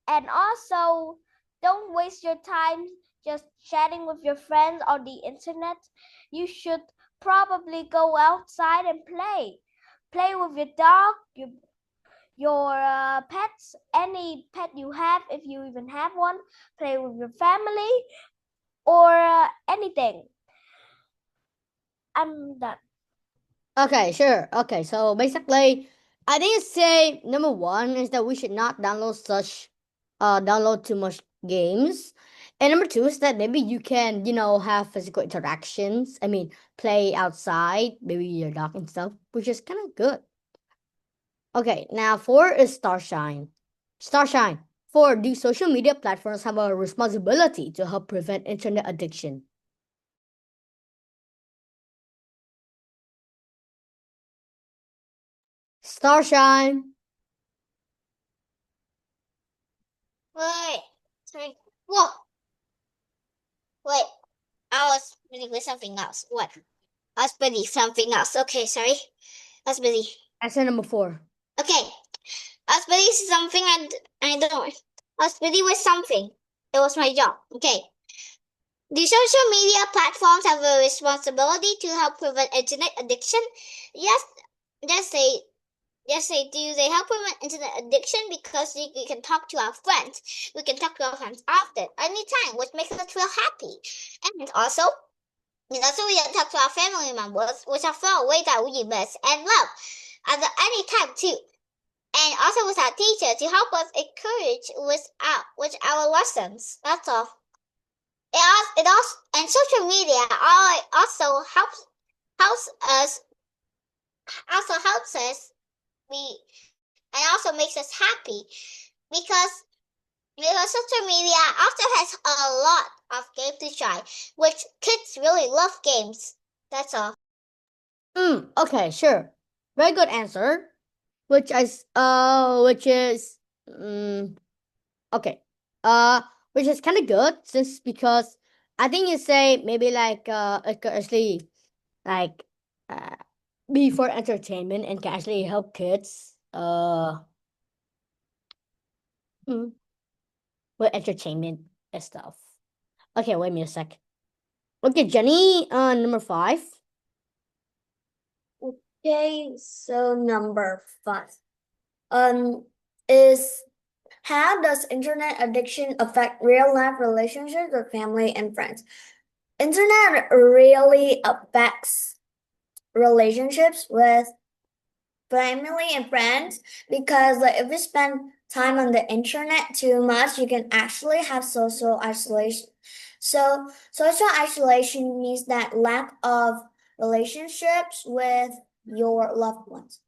and also don't waste your time just chatting with your friends on the internet. You should probably go outside and play with your dog, your pets, any pet you have, if you even have one. Play with your family or anything. I'm done. Okay, sure. Okay, so basically, I think say number one is that we should not download too much games. And number two is that maybe you can, have physical interactions. I mean, play outside, maybe your dog and stuff, which is kind of good. Okay, now four is Starshine. Starshine. Four, do social media platforms have a responsibility to help prevent internet addiction? Starshine. Wait, sorry. Whoa. Wait, I was busy with something else. What? I was busy something else. Okay, sorry. I was busy. Answer number four. Okay. I was busy with something I don't know. I was busy with something. It was my job. Okay. Do social media platforms have a responsibility to help prevent internet addiction? Yes, they do. They help prevent internet addiction because we can talk to our friends. We can talk to our friends often, anytime, which makes us feel happy. And also we can talk to our family members, which are far away that we miss and love at any time too. And also with our teacher to help us encourage with our lessons. That's all. It also and social media also helps us and also makes us happy because social media also has a lot of games to try, which kids really love games. That's all. Okay, sure. Very good answer. Which is okay. Which is kind of good since because I think you say maybe like it could actually like be for entertainment and can actually help kids with entertainment and stuff. Okay, wait me a sec. Okay, Jenny, number 5. Okay, so number 5. Is how does internet addiction affect real life relationships with family and friends? Internet really affects relationships with family and friends because like if you spend time on the internet too much, you can actually have social isolation. So social isolation means that lack of relationships with your loved ones.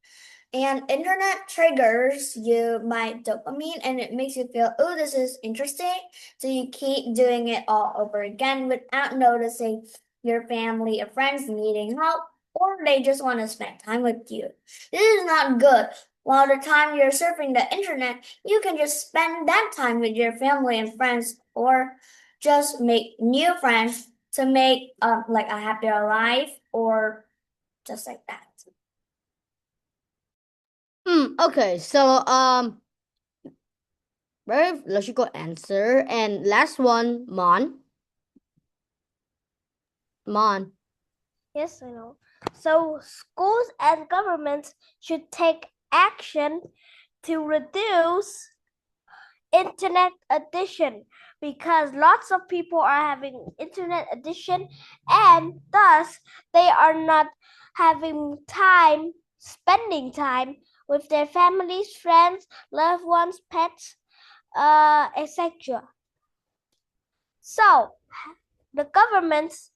And internet triggers you by dopamine and it makes you feel, oh, this is interesting. So you keep doing it all over again without noticing your family or friends needing help or they just want to spend time with you. This is not good. While the time you're surfing the internet, you can just spend that time with your family and friends or just make new friends to make like a happier life or just like that. Okay, so very logical answer. And last one, Mon. Mon. Yes, I know. So schools and governments should take action to reduce internet addiction because lots of people are having internet addiction and thus they are not having time, spending time with their families, friends, loved ones, pets, etc. So the governments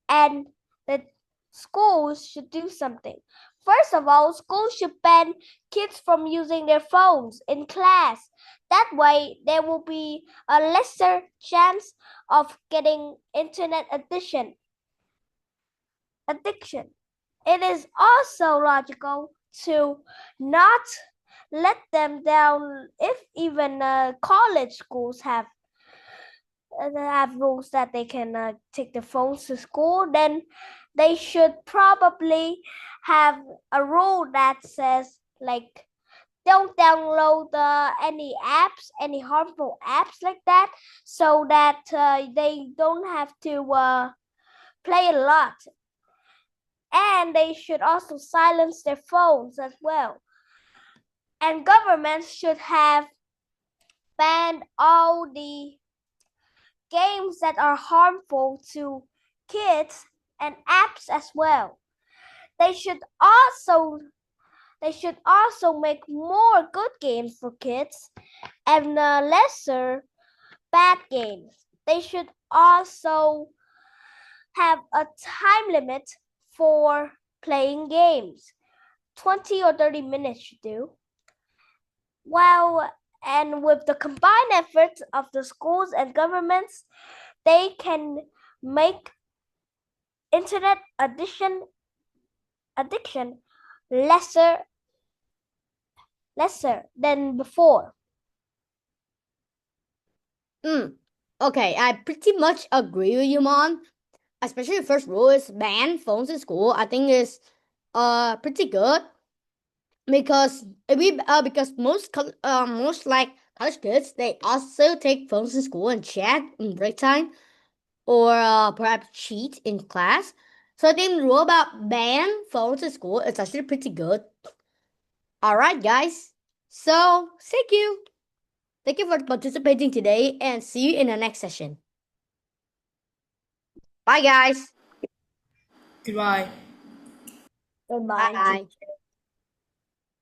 and the schools should do something. First of all, schools should ban kids from using their phones in class. That way, there will be a lesser chance of getting internet addiction. It is also logical to not let them down if even college schools have rules that they can take their phones to school. Then they should probably have a rule that says like don't download any apps, any harmful apps like that, so that they don't have to play a lot. And they should also silence their phones as well. And governments should have banned all the games that are harmful to kids and apps as well. They should also make more good games for kids and lesser bad games. They should also have a time limit for playing games. 20 or 30 minutes should do. Well, and with the combined efforts of the schools and governments, they can make internet addiction lesser than before. Okay, I pretty much agree with you, Mom. Especially the first rule is ban phones in school. I think is pretty good because most like college kids, they also take phones in school and chat in break time or perhaps cheat in class. So I think the rule about ban phones in school is actually pretty good. All right, guys. So thank you. Thank you for participating today and see you in the next session. Bye, guys. Goodbye. Goodbye. Bye.